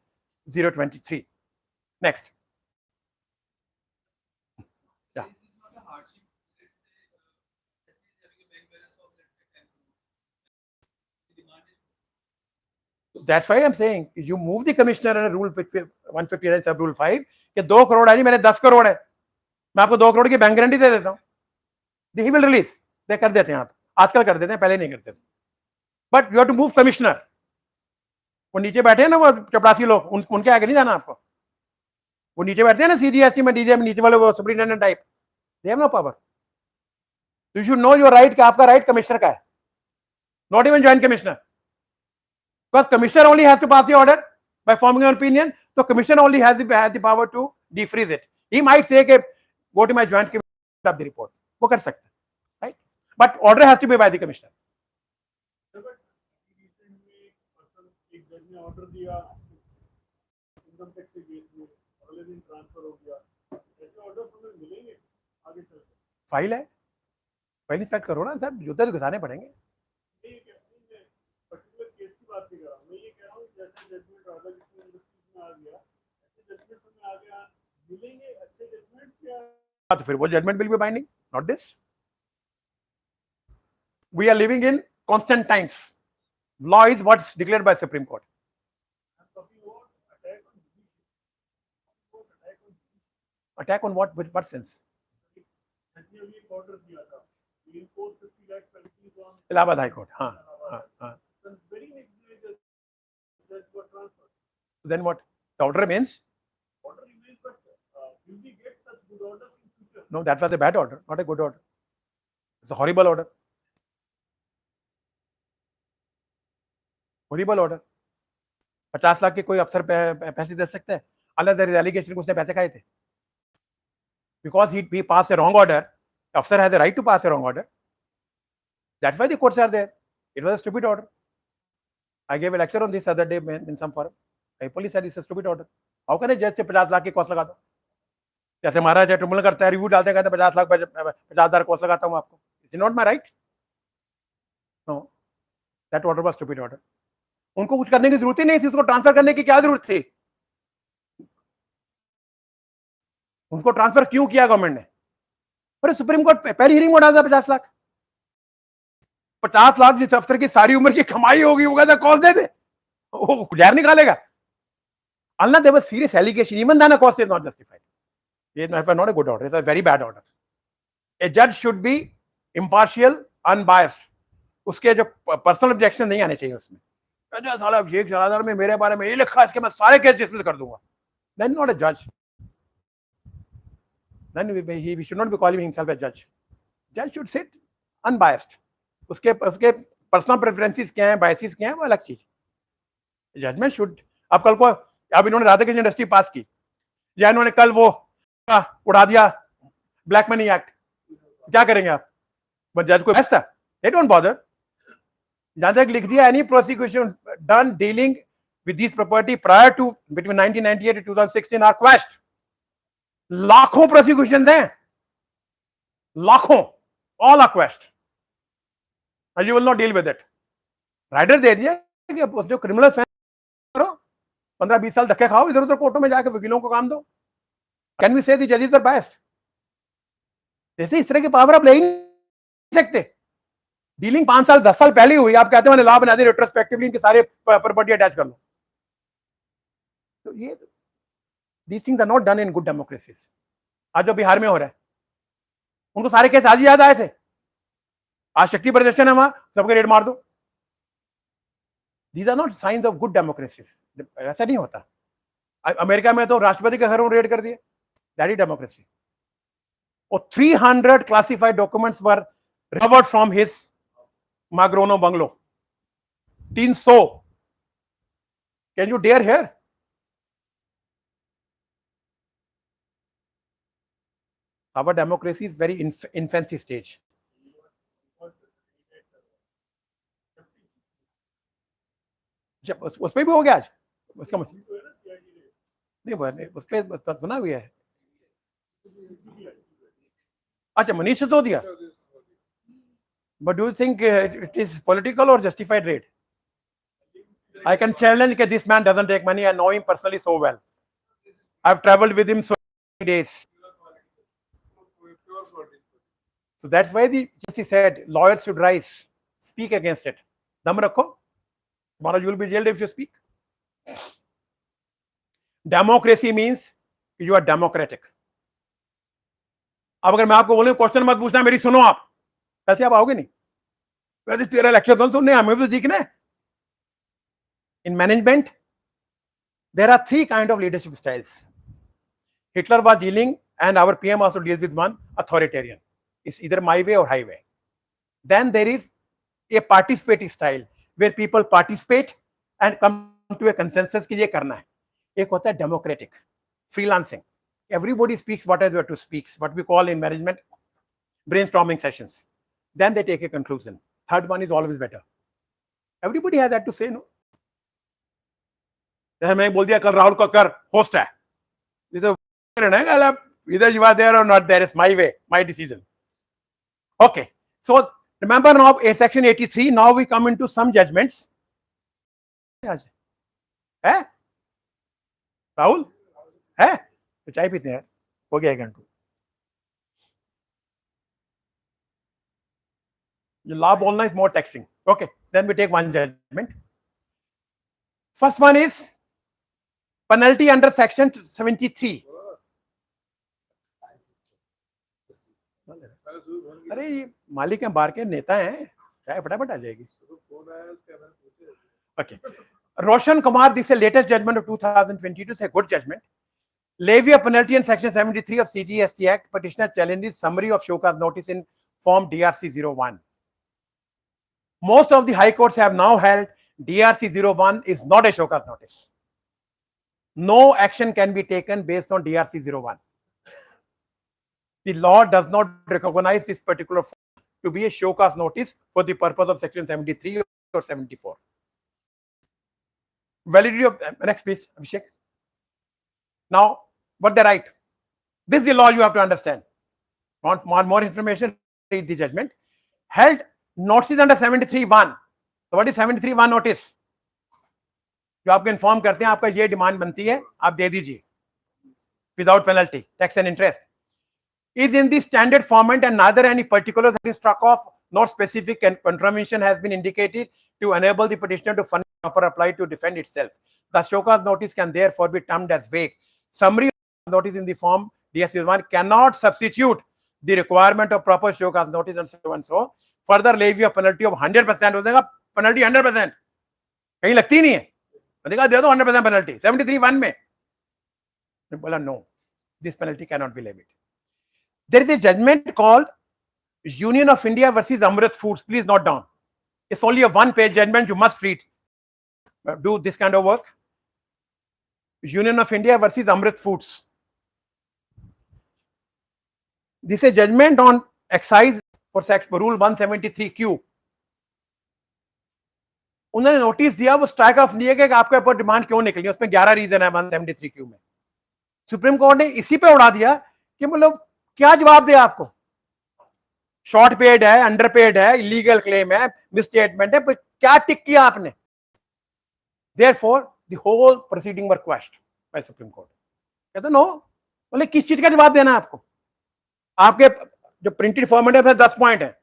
023. Next. Yeah. That's why I'm saying you move the commissioner under rule 159 sub rule 5 कि 2 करोड़ है जी, मेरे 10 करोड़ है, मैं आपको 2 करोड़ की bank guarantee दे देता हूं, he will release. दे कर देते हैं, आप आजकल कर देते हैं, पहले नहीं करते थे. But you have to move commissioner. वो नीचे बैठे हैं ना, वो चपरासी लोग, उनके आगे नहीं जाना आपको. वो नीचे बैठते हैं ना CGST में, DG में नीचे वाले, वो superintendent type, they have no power. You should know your right कि आपका राइट कमिश्नर का है, not even joint commissioner. Because commissioner only has to pass the order by forming an opinion, so commissioner only has the power to defreeze it. He might say कि go to my joint committee of the report, वो कर सकता है, right? But order has to be by the commissioner. एक जज ने order दिया income tax के केस में, अगले दिन ट्रांसफर हो गया, ऐसे ऑर्डर हमें मिलेंगे आगे चलकर? फाइल है, फाइल इंस्पेक्ट करो ना सर, जूते तो घुसाने पड़ेंगे. बात नहीं कर रहा, मैं ये कह रहा हूँ जैसे जजमेंट राधा कृष्णन में आ गया, ऐसे जजमेंट में आ गया, मिलेंगे अच्छे जजमेंट या तो फिर वो judgement will be binding, not this. We are living in constant times. Law is what's declared by supreme court. Attack on what sense? Order दिया था इलाहाबाद हाई कोर्ट. हाँ हाँ हाँ. Then what? The order remains. Order remains, but will we get such good orders in future? No, that was a bad order, not a good order. It's a horrible order. Horrible order. 50 lakh के कोई अफसर पैसे दे सकता है? Allah, there is allegation उसने पैसे खाए थे. Because he passed a wrong order. The officer has a right to pass a wrong order. That's why the courts are there. It was a stupid order. I gave a lecture on this other day in some forum. I police said it's a stupid order. How can I judge से 50 लाख की cost लगा दो? जैसे महाराज tribunal करता है, review डालते हैं, कहते हैं 50 लाख 50,000 कॉस्ट लगाता हूँ आपको. Is it not my right? No. That order was stupid order. उनको कुछ करने की जरूरत ही नहीं थी, उसको ट्रांसफर करने की क्या जरूरत थी? उनको ट्रांसफर क्यों किया गवर्नमेंट ने? अरे सुप्रीम कोर्ट पहली हियरिंग में डाल 50 लाख. 50 लाख जिस अफसर की सारी उम्र की कमाई होगी, वो कहता कॉस्ट दे दे, वो जहर निकालेगा. Unless there was serious allegation, even then a cost is not justified. It is not a good order. It's a very bad order. A judge should be impartial, unbiased. उसके जो पर्सनल ऑब्जेक्शन नहीं आने चाहिए उसमें. साला अभिषेक जलाधार में मेरे बारे में ये लिखा, इसके मैं सारे केस डिसमिस कर दूंगा. Then not a judge. Then he should not be calling himself a judge. Judge should sit unbiased. उसके पर्सनल प्रेफरेंसेस क्या हैं, बायसेस क्या हैं, वो अलग चीज. जजमेंट शुड, अब कल को अब इन्होंने राधा कृष्ण इंडस्ट्री पास की या इन्होंने कल वो उड़ा दिया ब्लैक मनी एक्ट, क्या करेंगे आप? बट जज को बेस्ट था, दे डोंट बॉदर। जहां तक लिख दिया any prosecution done dealing with this property prior to between 1998 to 2016 are quashed. लाखों प्रोसिक्यूशन हैं, लाखों, all are quashed. And you will not deal with it. Rider दे दिया कि जो क्रिमिनल करो 15-20 साल धक्के खाओ, इधर उधर कोर्टों में जाकर वकीलों को काम दो। कैन वी से द जजेस आर बायस्ड? जैसे इस तरह की पावर आप ले ही नहीं सकते। डीलिंग 5 साल 10 साल पहले हुई, आप कहते हो मैंने लॉ बना दी रेट्रोस्पेक्टिवली, इनके सारे प्रॉपर्टी अटैच कर लो। तो ये these things are not done in good democracies. आज जो बिहार में हो रहा है, उनको सारे केस आज ही याद आए थे। आज शक्ति प्रदर्शन है, वहां सबके रेड मार दो। These are not signs of good democracies. ऐसा नहीं होता। अमेरिका में तो राष्ट्रपति के घरों रेड कर दिए, दैट इज डेमोक्रेसी। और 300 classified documents were recovered from his Magrono bungalow. 300. Can you dare here? Our democracy is very infancy stage. उस पे भी हो गया आज, उसका नहीं उस पे बना हुआ है। अच्छा, Manish Sisodia. But do you think it is political or justified raid? I can challenge that this man doesn't take money. I know him personally so well. I've traveled with him so many days. So that's why the justice said lawyers should rise, speak against it. Dam rakho. Tomorrow you will be jailed if you speak. Democracy means you are democratic. अब अगर मैं आपको बोलूं question मत पूछना, मेरी सुनो आप, ऐसे आप आओगे नहीं। वैसे तेरा लेक्चर तो सुनने, हमें तो सीखना है। In management, there are 3 kinds of leadership styles. Hitler was dealing, and our PM also deals with one, authoritarian. It's either my way or highway. Then there is a participatory style where people participate and come to a consensus कि ये करना है। एक होता है democratic, freelancing. Everybody speaks what is to speak, what we call in management brainstorming sessions. Then they take a conclusion. Third one is always better. Everybody has that to say, no? जैसे मैं बोल दिया कल Rahul Kakkar host है, either you are there or not there, is my way, my decision. Okay, so remember now in section 83, now we come into some judgments. है राहुल है तो चाय पीते हैं, हो गया 1 घंटा। The law bolna is more taxing. Okay, then we take one judgment. First one is penalty under section 73. अरे ये मालिक हैं, बार के नेता हैं, चाहे फटाफट आ जाएगी। Okay, Roshan Kumar, this is the latest judgment of 2022. It's a good judgment. Levy of penalty in section 73 of CGST Act. Petitioner challenges summary of show cause notice in form DRC-01. Most of the high courts have now held DRC-01 is not a show cause notice. No action can be taken based on DRC-01. The law does not recognize this particular form to be a show cause notice for the purpose of section 73 or 74. Validity of next please, Abhishek. Now, what they write? This is the law you have to understand. Want more information? Read the judgment. Held notices under 73(1). So what is 73(1) notice? जो आपको inform करते हैं आपका ये demand बनती है, आप दे दीजिए without penalty, tax and interest. Is in the standard format and neither any particulars have been struck off nor specific and contravention has been indicated to enable the petitioner to furnish proper reply to defend itself. The show cause notice can therefore be termed as vague. Summary of notice in the form DRC-01 cannot substitute the requirement of proper show cause notice and so and so. Further levy of penalty of 100% हो जाएगा, penalty 100%, कहीं लगती नहीं है, मैंने दे दो 100% penalty 73(1) में, बोला no, this penalty cannot be levied. There is a judgment called Union of India versus Amrit Foods. Please note down. It's only a 1-page judgment. You must read. do this kind of work. Union of India versus Amrit Foods. This is a judgment on excise for rule 173Q. उन्होंने notice दिया, वो strike off नहीं है कि आपके ऊपर demand क्यों निकली, उसमें 11 रीजन है 173Q में. सुप्रीम कोर्ट ने इसी पे उड़ा दिया कि मतलब क्या जवाब दे आपको. शॉर्ट पेड है, अंडर पेड है, इलीगल क्लेम है, मिसस्टेटमेंट है, पर क्या टिक किया आपने. Therefore, the whole proceeding were quashed by Supreme Court. कहते नो, बोले किस चीज का जवाब देना है आपको. आपके जो प्रिंटेड फॉर्मेट है 10 पॉइंट है,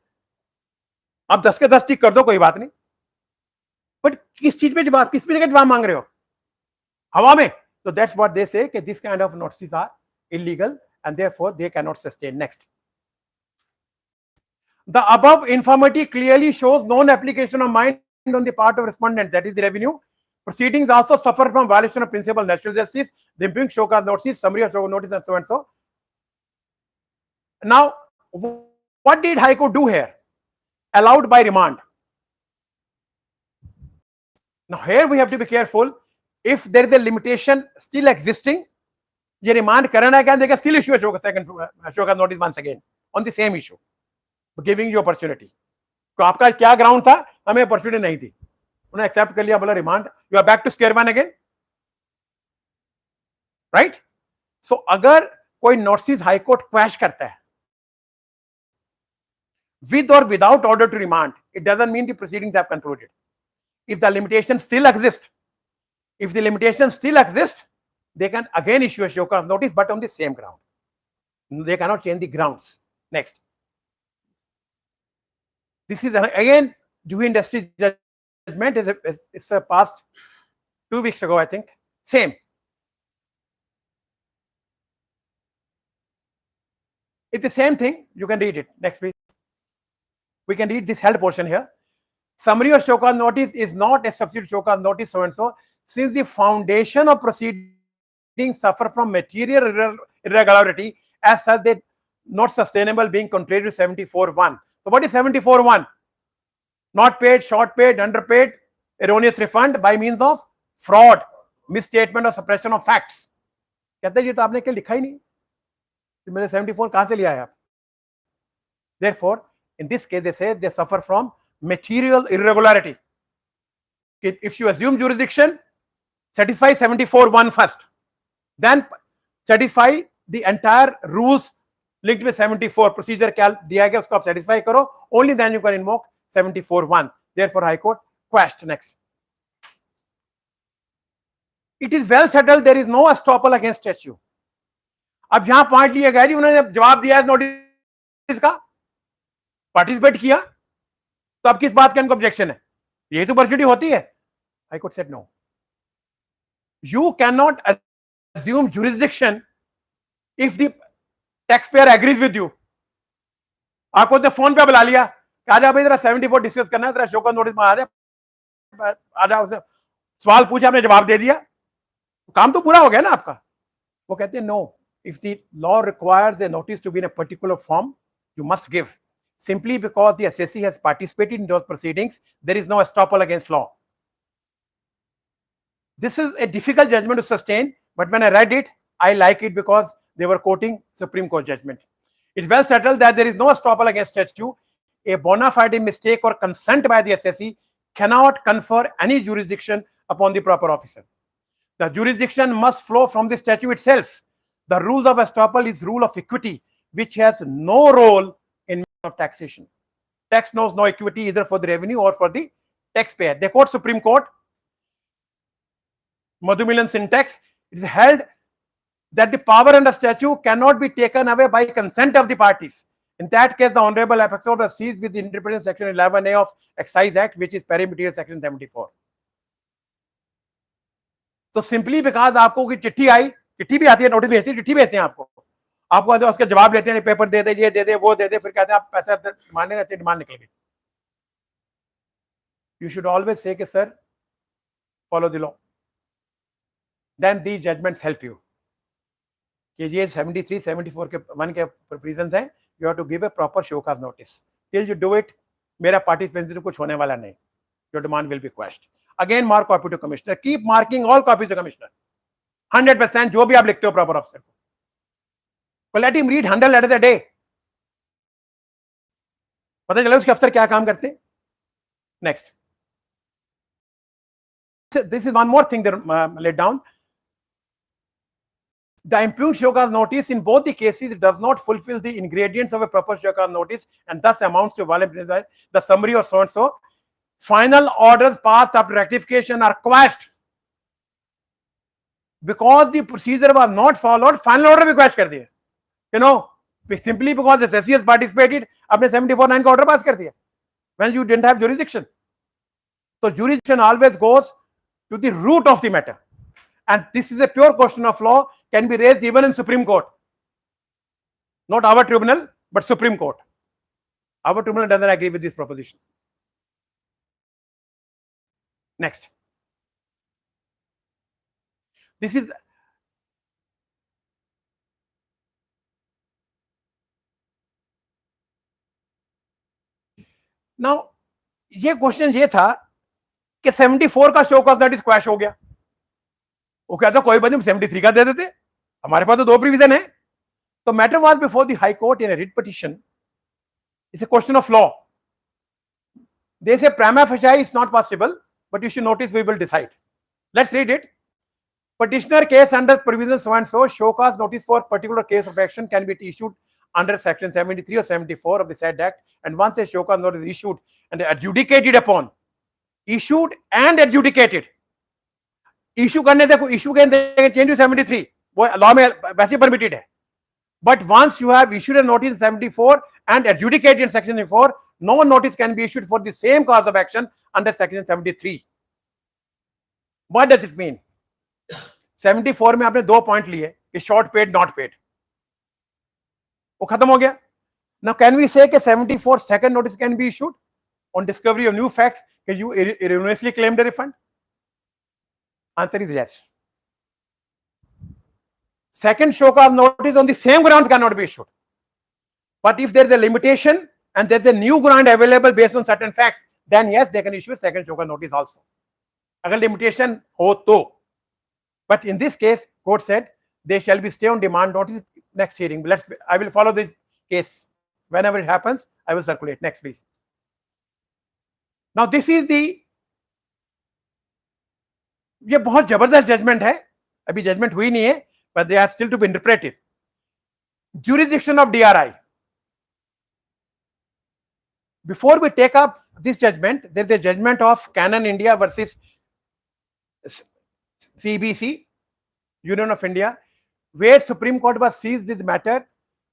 आप 10 के 10 टिक कर दो, कोई बात नहीं, बट किस चीज पे जवाब, किस चीज का जवाब मांग रहे हो हवा में. So that's what they say कि this kind of notices are illegal and therefore they cannot sustain. Next, the above infirmity clearly shows non-application of mind on the part of respondent, that is the revenue. Proceedings also suffer from violation of principle of natural justice, the impugned show cause notice, summary of show cause notice, and so and so. Now, what did High Court do here? Allowed by remand. Now, here we have to be careful. If there is a limitation still existing, ये remand करना क्या, they can still issue a show cause notice once again on the same issue, giving you opportunity. तो आपका क्या ground था, हमें opportunity नहीं थी, उन्होंने एक्सेप्ट कर लिया, बोला remand, you are back to square one again, right. So अगर कोई नोटिस हाई कोर्ट क्वैश करता है with or without order to remand, it doesn't mean the proceedings have concluded. If the limitations still exist, they can again issue a show cause notice, but on the same ground. They cannot change the grounds. Next, this is again Dewey Industries judgment. It's passed 2 weeks ago, I think. Same. It's the same thing. You can read it. Next, please. We can read this held portion here. Summary of show cause notice is not a substitute show cause notice, so and so, since the foundation of proceedings suffer from material irregularity, as such they not sustainable, being contrary to 74(1). So what is 74(1)? Not paid, short paid, underpaid, erroneous refund by means of fraud, misstatement or suppression of facts. कहते हैं ये तो आपने क्या लिखा ही नहीं, तो मेरे 74 कहां से लिया है आप. Therefore, in this case, they say they suffer from material irregularity. If you assume jurisdiction, satisfy 74(1) first, then satisfy the entire rules linked with 74. Procedure क्या दिया गया उसको आप satisfy करो, only then you can invoke 74(1). Therefore, High Court quashed. Next, it is well settled there is no estoppel against statute. अब यहां point लिया गया जी, उन्होंने जवाब दिया नोटिस का, पार्टिसिपेट किया, तो अब किस बात का इनको ऑब्जेक्शन है, यही तो पर्सिटी होती है. High court said no, you can not assume jurisdiction if the taxpayer agrees with you. आपको तो फोन पे बुला लिया, आ जा भाई जरा 74 डिस्कस करना है, जरा शो कॉज नोटिस में आ जा, उसे सवाल पूछे, आपने जवाब दे दिया, काम तो पूरा हो गया ना आपका. वो कहते हैं no, if the law requires a notice to be in a particular form, you must give. Simply because the assessee has participated in those proceedings, there is no estoppel against law. This is a difficult judgment to sustain, but when I read it, I like it because they were quoting Supreme Court judgment. It's well settled that there is no estoppel against statute. A bona fide mistake or consent by the assessee cannot confer any jurisdiction upon the proper officer. The jurisdiction must flow from the statute itself. The rule of estoppel is rule of equity, which has no role in of taxation. Tax knows no equity either for the revenue or for the taxpayer. They quote Supreme Court, Madhumilan syntax. It is held that the power under statute cannot be taken away by consent of the parties. In that case, the Honorable Apex Court was seized with the interpretation section 11A of Excise Act, which is perimeter section 74. So simply because आपको कोई चिट्ठी आई, चिट्ठी भी आती है, notice भेजती है, चिट्ठी भेजते हैं आपको उसका जवाब लेते हैं, पेपर दे दे, ये दे दे, वो दे दे, फिर कहते हैं आप पैसा मांगने का, डिमांड निकल गई. You should always say कि sir, follow the law. Then these judgments help you. कि ये 73, 74 के 1 के reasons हैं, you have to give a proper show cause notice. Till you do it, मेरा participation कुछ होने वाला नहीं. Your demand will be quashed. again mark copy to commissioner. Keep marking all copies to commissioner. 100% जो भी आप लिखते हो proper officer को. Let him read 100 letters a day. पता चला उसके अफसर क्या काम करते हैं. Next. This is one more thing they laid down. The impugned show cause notice in both the cases does not fulfill the ingredients of a proper show cause notice and thus amounts to violation of the summary or so and so. Final orders passed after rectification are quashed. Because the procedure was not followed, final order भी quash कर दिया. You know, simply because the SSC has participated, आपने 74(9) का order pass कर दिया. When you didn't have jurisdiction. So jurisdiction always goes to the root of the matter. And this is a pure question of law, can be raised even in Supreme Court. Not our tribunal, but Supreme Court. Our tribunal doesn't agree with this proposition. Next. This is now ये question ये था कि 74 का show cause notice quash हो गया. वो कहता कोई बात नहीं 73 का दे देते, हमारे पास तो दो प्रोविजन है. तो matter was before the high court in a writ petition. It's a question of law. They say prima facie is not possible, but you should notice we will decide. Let's read it. Petitioner case under provision so and so, show cause notice for particular case of action can be issued under section 73 or 74 of the said act, and once a show cause notice is issued and adjudicated upon, issued and adjudicated, issue करने देखो issue के change to 73 वो law में वैसे permitted है. But once you have issued a notice in 74 and adjudicated in section 74, no notice can be issued for the same cause of action under section 73. What does it mean? 74 में आपने दो point लिए कि short paid not paid, वो खत्म हो गया. Now can we say कि 74 second notice can be issued on discovery of new facts कि you erroneously claimed a refund? Answer is yes. Second show cause notice on the same grounds cannot be issued. But if there is a limitation and there is a new ground available based on certain facts, then yes, they can issue a second show cause notice also. अगर limitation हो तो. But in this case, court said they shall be stay on demand notice next hearing. I will follow this case. Whenever it happens, I will circulate. Next, please. Now, this is the. ये बहुत जबरदस्त judgement है. अभी judgement हुई नहीं है, but they are still to be interpreted. Jurisdiction of DRI. Before we take up this judgment, there is a judgment of Canon India versus CBC, Union of India, where Supreme Court was seized this matter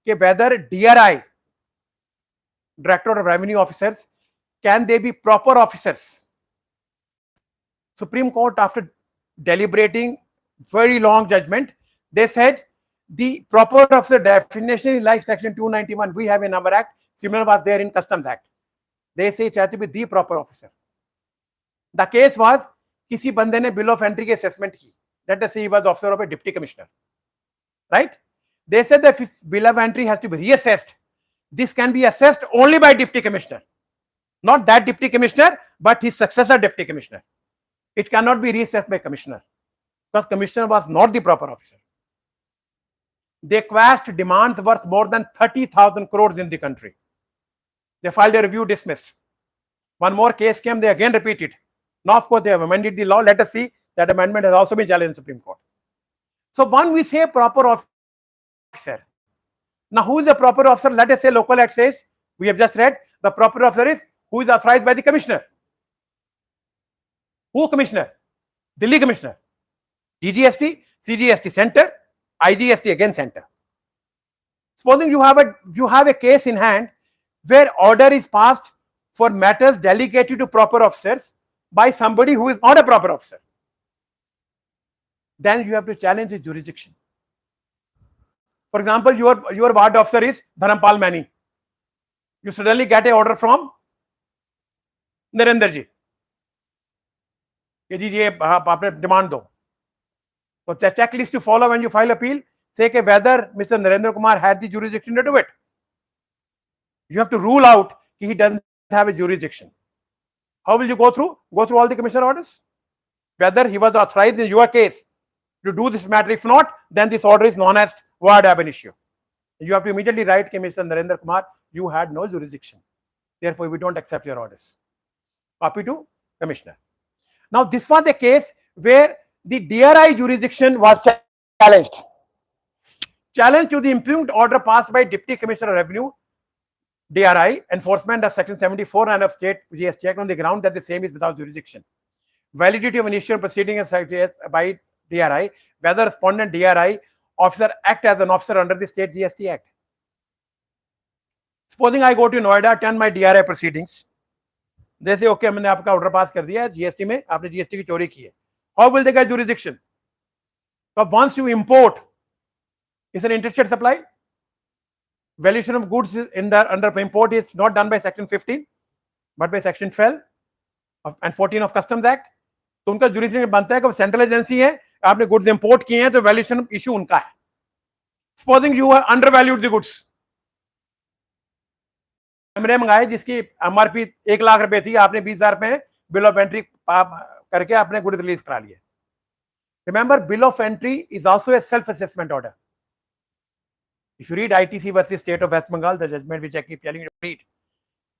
कि whether DRI, Director of Revenue Officers, can they be proper officers? Supreme Court, after deliberating very long judgment, they said the proper officer definition is like section 291 we have in our act, similar was there in Customs Act. They say it has to be the proper officer. The case was किसी बंदे ने bill of entry की assessment की. Let us say he was officer of a deputy commissioner, right? They said that if bill of entry has to be reassessed, this can be assessed only by deputy commissioner, not that deputy commissioner, but his successor deputy commissioner. It cannot be reassessed by commissioner because commissioner was not the proper officer. They quashed demands worth more than 30,000 crores in the country. They filed a review, dismissed. One more case came, they again repeated. Now, of course, they have amended the law. Let us see that amendment has also been challenged in the Supreme Court. So, one we say proper officer. Now, who is the proper officer? Let us say local act says, we have just read, the proper officer is who is authorized by the commissioner. Who commissioner? Delhi commissioner. DGST, CGST center, IGST again center. Supposing you have a case in hand where order is passed for matters delegated to proper officers by somebody who is not a proper officer, then you have to challenge his jurisdiction. For example, your ward officer is Dharampal Mani. You suddenly get an order from Narendra ji. कि जी ये आपने demand दो. So the checklist to follow when you file appeal, say कि whether Mr. Narendra Kumar had the jurisdiction to do it. You have to rule out कि he doesn't have a jurisdiction. How will you go through? Go through all the commissioner orders. whether he was authorized in your case to do this matter. If not, then this order is known as void ab initio. You have to immediately write, Mr. Narendra Kumar, you had no jurisdiction. Therefore, we don't accept your orders. Copy to Commissioner. Now, this was a case where the DRI jurisdiction was challenged. Challenge to the impugned order passed by Deputy Commissioner of Revenue, DRI, enforcement of Section 74 and of State GST Act on the ground that the same is without jurisdiction. Validity of initial proceeding by DRI, whether respondent DRI officer act as an officer under the State GST Act. Supposing I go to Noida, attend my DRI proceedings. They say, okay, मैंने आपका order pass कर दिया है GST में, आपने GST की चोरी की है. How will they get jurisdiction? But once you import, it's an interstate supply. Valuation of goods under import is not done by Section 15, but by Section 12 and 14 of Customs Act. तो उनका jurisdiction बनता है कि central agency है, आपने goods import किए हैं तो वैल्यूएशन इशू उनका है. Supposing you undervalued the goods, कैमरे मंगाए जिसकी एमआरपी 1 लाख रुपए थी, आपने 20,000 रुपए बिल ऑफ एंट्री करके आपने गुड्स रिलीज करा लिए. Remember, bill of entry is also a self assessment order. If you read ITC versus State of West Bengal, the judgment which I keep telling you to read,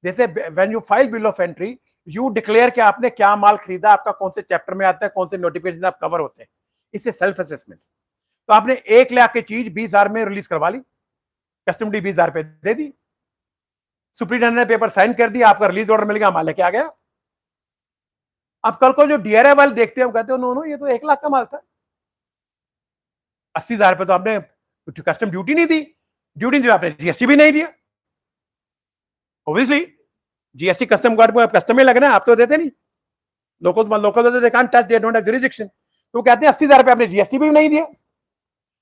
they say when you file bill of entry, you declare कि आपने क्या माल खरीदा, आपका कौन से chapter में आता है, कौन से नोटिफिकेशन आप कवर होते हैं. इससे सेल्फ असेसमेंट. तो आपने 1 लाख की चीज 20,000 में रिलीज करवा ली, कस्टम ड्यूटी 20,000 रुपए दे दी, सुप्रीटेंडेंट ने पेपर साइन कर दिया, आपका रिलीज ऑर्डर मिल गया, माल लेके आ गया. अब कल को जो डीआरआई वाले देखते हैं, वो कहते हो नो नो ये तो 1 लाख का माल था, 80,000 रुपए तो आपने कस्टम ड्यूटी नहीं दी, ड्यूटी दी आपने जीएसटी भी नहीं दिया. ऑब्वियसली जीएसटी कस्टम गार्ड को कस्टम में लगना है, आप तो देते नहीं. Local they can't touch, they don't have jurisdiction. तो कहते हैं 80,000 रुपए आपने जीएसटी भी नहीं दिया.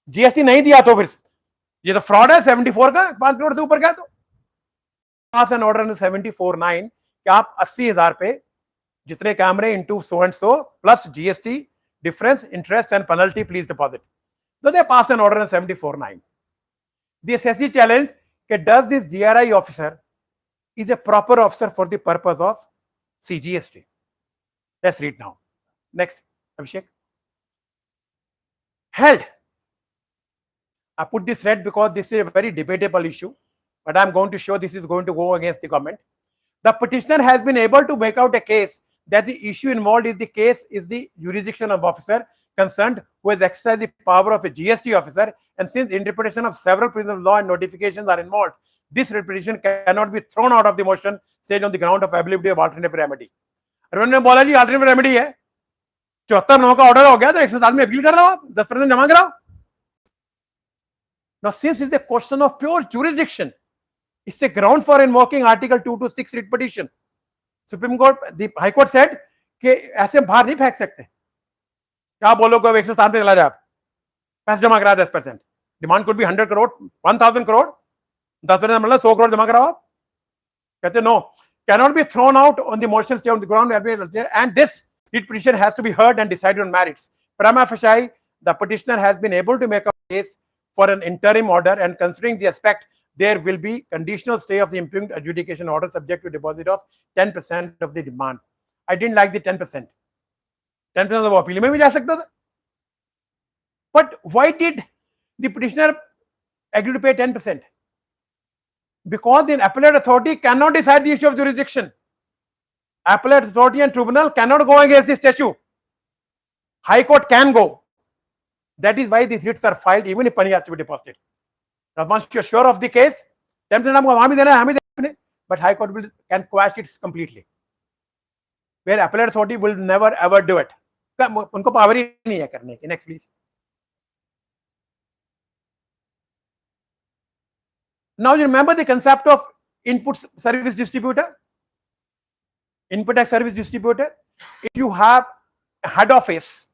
जीएसटी नहीं दिया तो फिर ये तो फ्रॉड है. 74 का 5 करोड़ से ऊपर का, तो पास एन ऑर्डर 74(9) कि आप 80,000 पे जितने कैमरे into so and so plus GST difference interest and penalty please deposit. So they passed an order in 74(9). The assessee challenged that does this DRI officer is a proper officer for the purpose of CGST. Let's read now. Next, Abhishek. Held. I put this red because this is a very debatable issue, but I'm going to show this is going to go against the government. The petitioner has been able to make out a case that the issue involved is the jurisdiction of officer concerned who has exercised the power of a GST officer, and since interpretation of several provisions of law and notifications are involved, this interpretation cannot be thrown out of the motion said on the ground of availability of alternative remedy. उन्होंने बोला जी alternative remedy है, 74(9) का order हो गया तो 107 में appeal कर रहा हो, 10% जमा कराओ. Now, since it's a question of pure jurisdiction, it's a ground for invoking Article 226 writ petition. Supreme Court, the High Court said कि ऐसे बाहर नहीं फेंक सकते. क्या बोलो को 107 पे चला जाए, पैसे जमा करा 10%. Demand could be 100 crore, 1000 crore, 10% मतलब 100 करोड़ जमा कराओ. कहते no, cannot be thrown out on the motion stay on the ground, and this writ petition has to be heard and decided on merits. Prima facie, the petitioner has been able to make a case for an interim order, and considering the aspect, there will be conditional stay of the impugned adjudication order subject to deposit of 10% of the demand. I didn't like the 10%. 10% of appeal में भी जा सकता था. But why did the petitioner agree to pay 10%? Because the appellate authority cannot decide the issue of jurisdiction. Appellate authority and tribunal cannot go against this statute. High Court can go. That is why these writs are filed even if money has to be deposited. Now, once you are sure of the case, 10% आपको वहां भी देना है, हमें देना है, but High Court can quash it completely. Where appellate authority will never ever do it. उनको power ही नहीं है करने की. Next, please. Now you remember the concept of input service distributor. Input tax service distributor. If you have a head office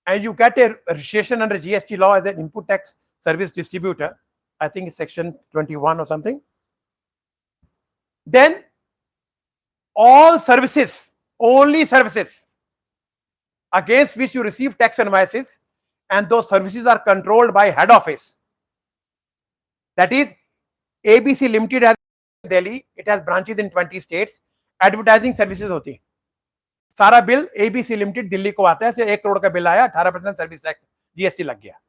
and you get a registration under GST law as an input tax service distributor, I think it's section 21 or something, then all services, only services against which you receive tax invoices, and those services are controlled by head office. That is, ABC Limited has Delhi, it has branches in 20 states, advertising services hoti. सारा bill ABC limited Delhi को आता है, से 1 करोड़ का bill आया, 18% service tax GST लग गया।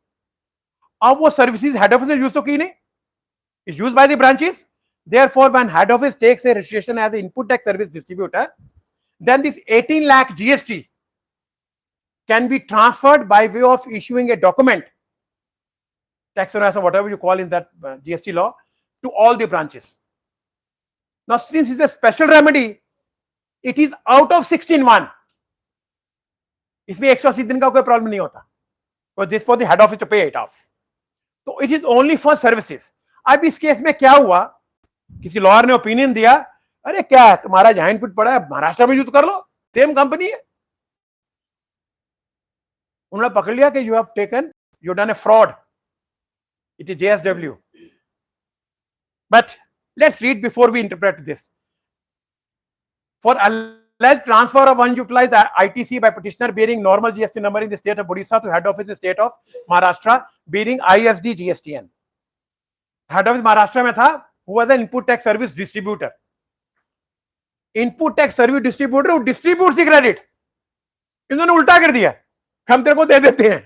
अब वो सर्विसेज हेड ऑफिस ने यूज तो की नहीं, is use by the branches. Therefore, when head office takes a registration as an input tax service distributor, then this 18 lakh GST can be transferred by way of issuing a document, tax or whatever you call in that GST law, to all the branches. Now, since it's a special remedy, it is out of 16(1). इसमें 180 दिन का कोई problem नहीं होता, but this for the head office to pay it off. So it is only for services. अब इस case में क्या हुआ, किसी लॉयर ने ओपिनियन दिया, अरे क्या है तुम्हारा जहां इनपुट पड़ा है महाराष्ट्र में यूज कर लो, सेम कंपनी है। उन्होंने पकड़ लिया कि you have taken, you done a fraud, it is JSW। But let's read before we interpret this. For alleged transfer of unutilized ITC by petitioner bearing normal GST number in the state of Odisha to head office in the state of Maharashtra bearing ISD GSTN. Head office Maharashtra में था, who was an input tax service distributor. Input tax service distributor who distributes the credit. इन्होंने उल्टा कर दिया, हम तेरे को दे देते हैं।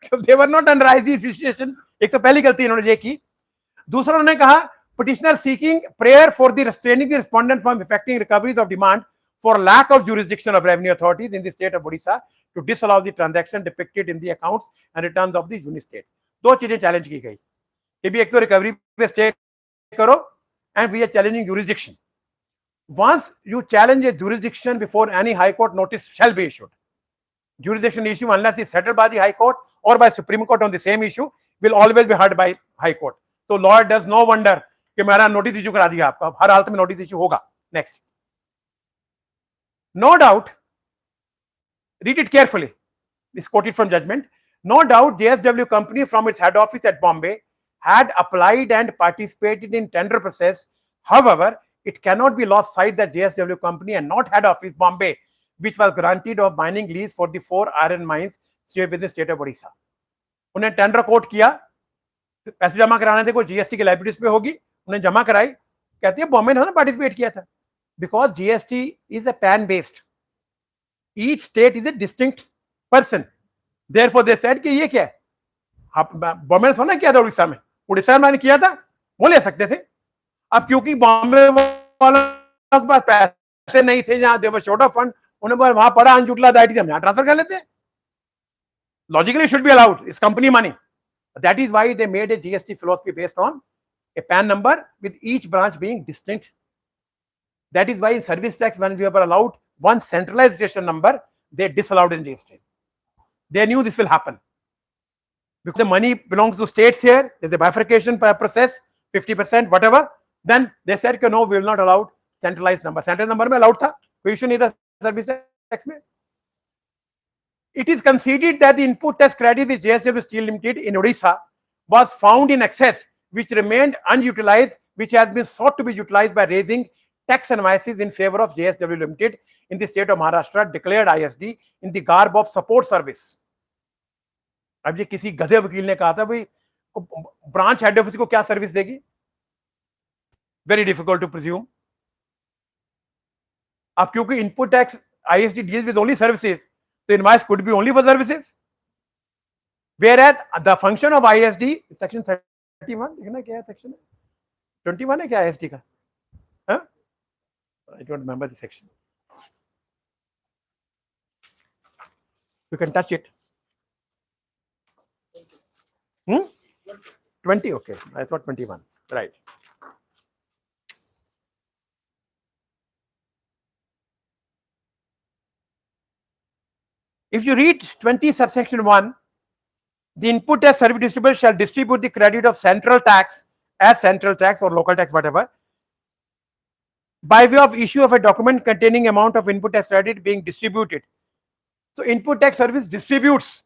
So they were not under ISD registration। एक तो पहली गलती इन्होंने ये की। दूसरा उन्होंने कहा petitioner seeking prayer for the restraining the respondent from effecting recoveries of demand for lack of jurisdiction of revenue authorities in the state of Odisha to disallow the transaction depicted in the accounts and returns of the unit state. दो चीजें challenge की गई कि भी एक तो recovery पे stay करो, and we are challenging jurisdiction. Once you challenge a jurisdiction before any high court, notice shall be issued. Jurisdiction issue, unless it's settled by the high court or by Supreme Court on the same issue, will always be heard by high court. So lawyer does no wonder कि मेरा notice issue करा दिया, आपका हर हालत में notice issue होगा। Next, no doubt, read it carefully, this quoted from judgment, no doubt JSW company from its head office at Bombay had applied and participated in tender process. However, it cannot be lost sight that JSW company and not head office Bombay, which was granted of mining lease for the 4 iron mines situated within the state of Odisha. उन्हें tender coat किया, पैसे जमा कराने थे, कोई GST की liabilities पे होगी, उन्हें जमा कराई, कहती है बॉम्बे ने पार्टिसिपेट किया था। Because GST is a pan based, each state is a distinct person, therefore they said कि ये क्या है, बॉम्बे ने थोड़ा किया था उड़ीसा में, उड़ीसा में किया था, वो ले सकते थे। अब क्योंकि बॉम्बे वालों के पास पैसे नहीं थे, जहां देवर शॉर्ट ऑफ फंड, उन्हें वहां पड़ा अनयूटिलाइज्ड आईटी, हम यहां ट्रांसफर कर लेते हैं। Logically should be allowed, it's company money. That is why they made a GST philosophy based on a PAN number with each branch being distinct. That is why in service tax, when we were allowed one centralized registration number, they disallowed in GST. They knew this will happen because the money belongs to states here. There's a bifurcation process, 50%, whatever. Then they said, no, we will not allow centralized number. Centralized number में allowed था, कोई issue नहीं था service tax में. It is conceded that the input tax credit with JSW Steel Limited in Odisha was found in excess, which remained unutilized, which has been sought to be utilized by raising tax invoices in favor of JSW Limited in the state of Maharashtra, declared ISD in the garb of support service. अब ये किसी गधे वकील ने कहा था भाई branch head office को क्या सर्विस देगी, वेरी डिफिकल्ट टू प्रिज्यूम। अब क्योंकि input tax ISD deals with only services, the invoice could be only for services, whereas the function of ISD, section 31, देखना क्या है, section 21 है क्या ISD का, हाँ? I don't remember the section. You can touch it. 20, okay. I thought 21. Right. If you read 20 subsection 1, the input tax service distributor shall distribute the credit of central tax as central tax or local tax, whatever, by way of issue of a document containing amount of input tax credit being distributed. So input tax service distributes.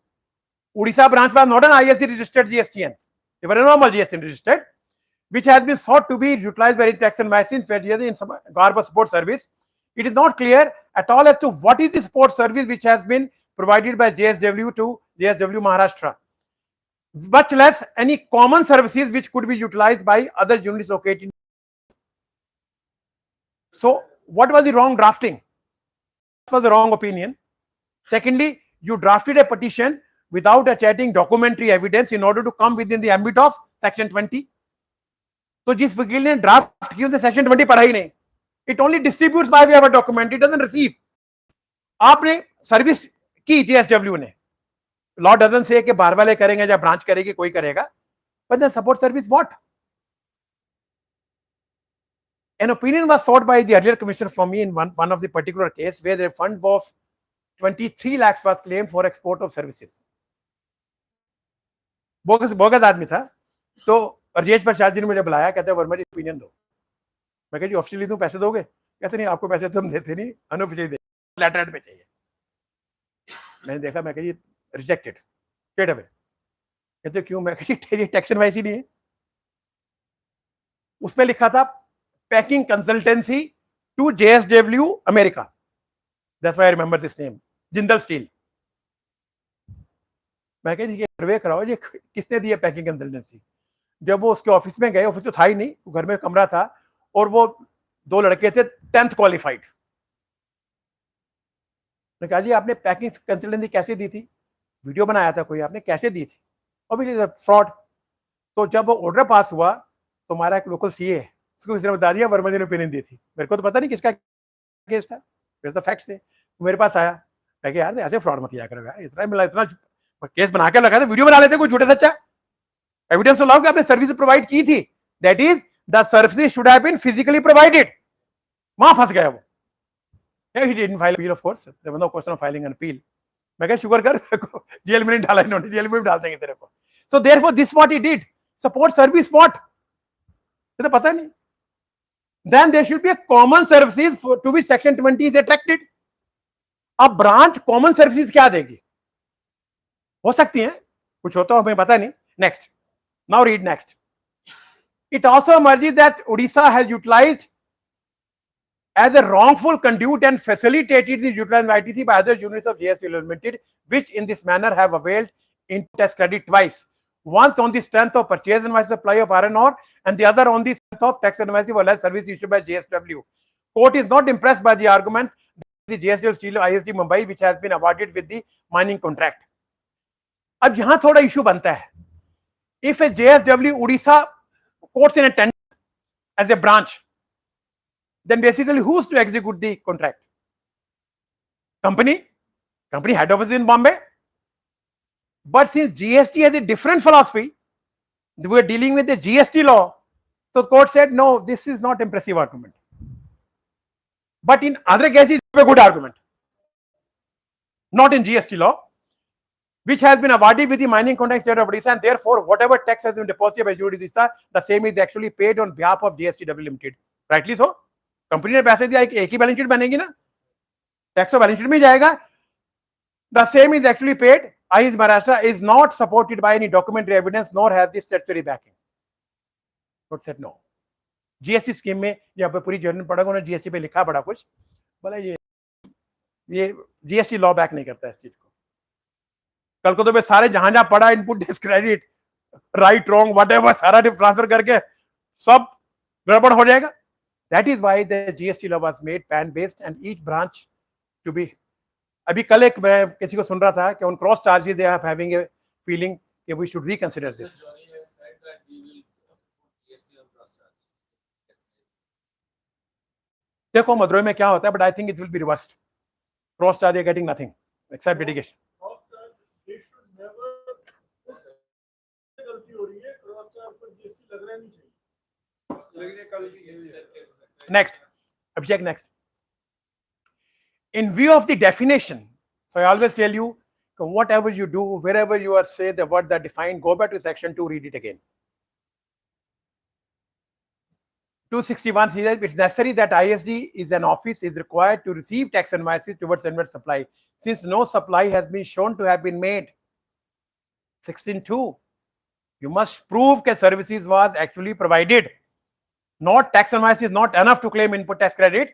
Odisha branch was not an ISD registered GSTN. They were a normal GSTN registered, which has been sought to be utilized by tax and machine in some garb of support service. It is not clear at all as to what is the support service which has been provided by JSW to JSW Maharashtra, much less any common services which could be utilized by other units located in. So what was the wrong drafting? was the wrong opinion. Secondly, you drafted a petition without attaching documentary evidence in order to come within the ambit of section 20. तो जिस वकील ने draft की उसे section 20 पढ़ा ही नहीं. It only distributes by way of a document. It doesn't receive. आपने service की JSW ने. Law doesn't say कि बार वाले करेंगे या ब्रांच करेगी, कोई करेगा. But then support service what? An opinion was sought by the earlier commissioner from me in one of the particular case where the fund of 23 lakhs was claimed for export of services. Bogus आदमी था. तो राजेश प्रसाद जी ने मुझे बुलाया, कहते वर्मा जी opinion दो. मैं कहा जी ऑफिशियली दूं, पैसे दोगे? कहते नहीं, आपको पैसे तुम देते नहीं, अनऑफिशियली दे, लेटर पे चाहिए. मैंने देखा, मैं कहा जी रिजेक्टेड स्ट्रेट अवे. कहते क्यों? मैं कहा जी टैक्स इनवाइस ही नहीं है. उसमें लिखा था packing consultancy to JSW America. That's why I remember this name, Jindal steel. मैं कहा जी सर्वे कराओ, ये किसने दी है पैकिंग कंसल्टेंसी? जब वो उसके ऑफिस में गए, ऑफिस तो था ही नहीं, घर में कमरा था, और वो 2 लड़के थे 10th क्वालिफाइड. मैं कहा जी आपने पैकिंग कंसल्टेंसी कैसे दी थी? वीडियो बनाया था कोई, आपने कैसे दी थी? Obviously fraud. तो जब ऑर्डर पास हुआ तो हमारा एक लोकल CA है, उसको किसी ने बता दिया वर्मा जी ने ओपिनियन दी थी. मेरे को तो पता नहीं किसका केस था, मेरे तो फैक्ट्स थे. मेरे पास आया, मैं यार ऐसे फ्रॉड मत किया करो यार, इतना मिला, इतना केस बना के लगा था, वीडियो बना लेते कोई झूठे सच्चा. एविडेंस तो लाओ कि आपने सर्विस प्रोवाइड की थी. That is the service should have been physically provided. वहां फंस गया वो. He didn't file appeal, of course. There was no question of filing an appeal. मैं कहा शुगर कर, जेल में नहीं डाला इन्होंने, जेल में भी डाल देंगे तेरे को. So therefore this what he did. Support service what? ये तो पता नहीं. Then there should be a common services to which section 20 is attracted. अब ब्रांच कॉमन सर्विसेज क्या देगी? हो सकती है, कुछ होता हो हमें पता नहीं. Next. Now read next. It also emerges that Odisha has utilized as a wrongful conduit and facilitated the utilization of ITC by other units of JSW Limited, which in this manner have availed in tax credit twice. Once on the strength of purchase invoice supply of iron ore, and the other on the strength of tax invoice for less service issued by JSW. Court is not impressed by the argument that the JSW Steel ISD Mumbai, which has been awarded with the mining contract. अब यहां थोड़ा issue बनता है. If a JSW Odisha quotes in a tender as a branch, then basically who's to execute the contract? Company head office in Bombay. But since GST has a different philosophy, we are dealing with the GST law. So the court said, no, this is not impressive argument. But in other cases, it's a good argument. Not in GST law, which has been awarded with the mining contract state of Odisha, and therefore whatever tax has been deposited by Odisha, the same is actually paid on behalf of JSTW Limited. Rightly so? Company ने पैसे दिया, एक ही balance sheet बनेगी ना, tax तो balance sheet में जाएगा. The same is actually paid. IIS Maharashtra is not supported by any documentary evidence nor has the statutory backing. Court said no. GST scheme में यहाँ पे पूरी जर्नल पढ़ा, उन्होंने GST पे लिखा बड़ा कुछ, बोला ये GST लॉ बैक नहीं करता इस चीज को. कल को तो मैं सारे जहां जहां पढ़ा, input discredit, right wrong whatever, सारा ट्रांसफर करके सब गड़बड़ हो जाएगा. That is why the GST law was made PAN based and each branch to be. अभी कल एक मैं किसी को सुन रहा था कि on cross charges they are having a feeling that we should reconsider this. देखो मदुरई में क्या होता है, but I think it will be reversed. Cross charge are getting nothing except litigation. They should never. गलती हो रही है, cross charge पर GST लग रहा नहीं चाहिए. Next, Abhishek, next. In view of the definition, so I always tell you, whatever you do, wherever you are say the word that defined, go back to section 2, read it again. 261 says it's necessary that ISD is an office is required to receive tax invoices towards inward supply, since no supply has been shown to have been made. 16.2, you must prove that services was actually provided. Not tax invoice is not enough to claim input tax credit.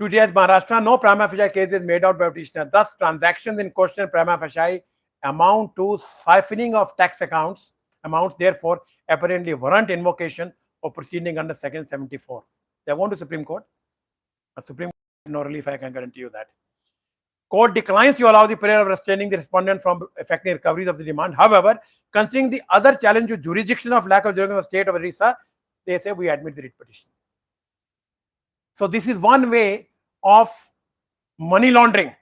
To JS Maharashtra, no prima facie case is made out by petitioner. Thus, transactions in question prima facie amount to siphoning of tax accounts. Amounts therefore apparently warrant invocation of proceeding under section 74. They are going to Supreme Court. A Supreme no relief, I can guarantee you that. Court declines to allow the prayer of restraining the respondent from effecting recoveries of the demand. However, considering the other challenge to jurisdiction of lack of jurisdiction of the state of Orissa, they say we admit the writ petition. So this is one way of money laundering.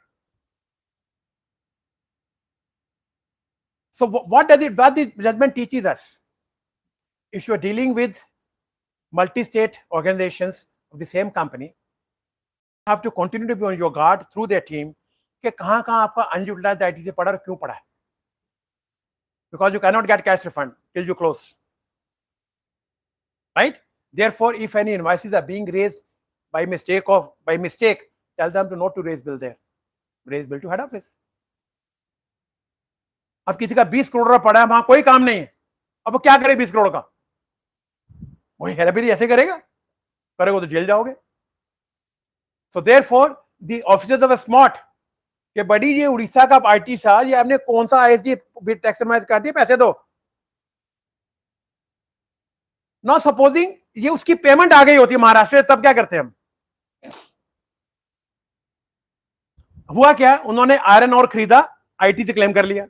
So what the judgment teaches us? If you are dealing with multi-state organizations of the same company, you have to continue to be on your guard through their team कि कहाँ कहाँ आपका unutilized ITC पड़ा और क्यों पड़ा है, because you cannot get cash refund till you close, right? Therefore, if any invoices are being raised by mistake, tell them to not to raise bill there, raise bill to head office. अब किसी का 20 करोड़ पड़ा है, वहां कोई काम नहीं है, अब वो क्या करे 20 करोड़ का? वही हेराफेरी ऐसे करेगा तो जेल जाओगे. So therefore, the officers of a smart कि बड़ी ये उड़ीसा का पार्टी था, ये आपने कौन सा आईएसडी टैक्स मैच कर दिया, पैसे दो. Now सपोजिंग ये उसकी पेमेंट आ गई होती है महाराष्ट्र, तब क्या करते हैं हम? हुआ क्या, उन्होंने आयरन और खरीदा, आईटी से क्लेम कर लिया,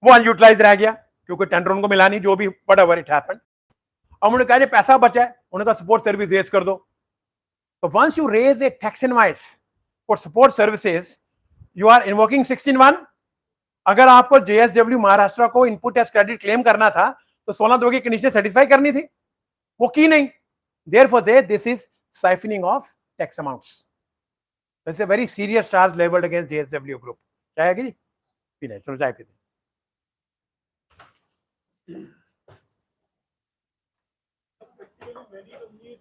वो अनयूटिलाइज रह गया क्योंकि टेंडर उनको मिला नहीं, जो भी व्हाटएवर इट हैपेंड. अब उन्होंने कहा पैसा बचा है, उन्होंने कहा सपोर्ट सर्विस रेज कर दो. तो once you raise a tax invoice for support services, you are invoking 16(1). अगर आपको जेएसडब्ल्यू महाराष्ट्र को इनपुट एज क्रेडिट क्लेम करना था तो 16(2) की कंडीशन सेटिस्फाई करनी थी, वो की नहीं. Therefore, this is siphoning of tax amounts. This is a very serious charge leveled against JSW Group. चाय आएगी? पीना, चलो चाय पीते. Many companies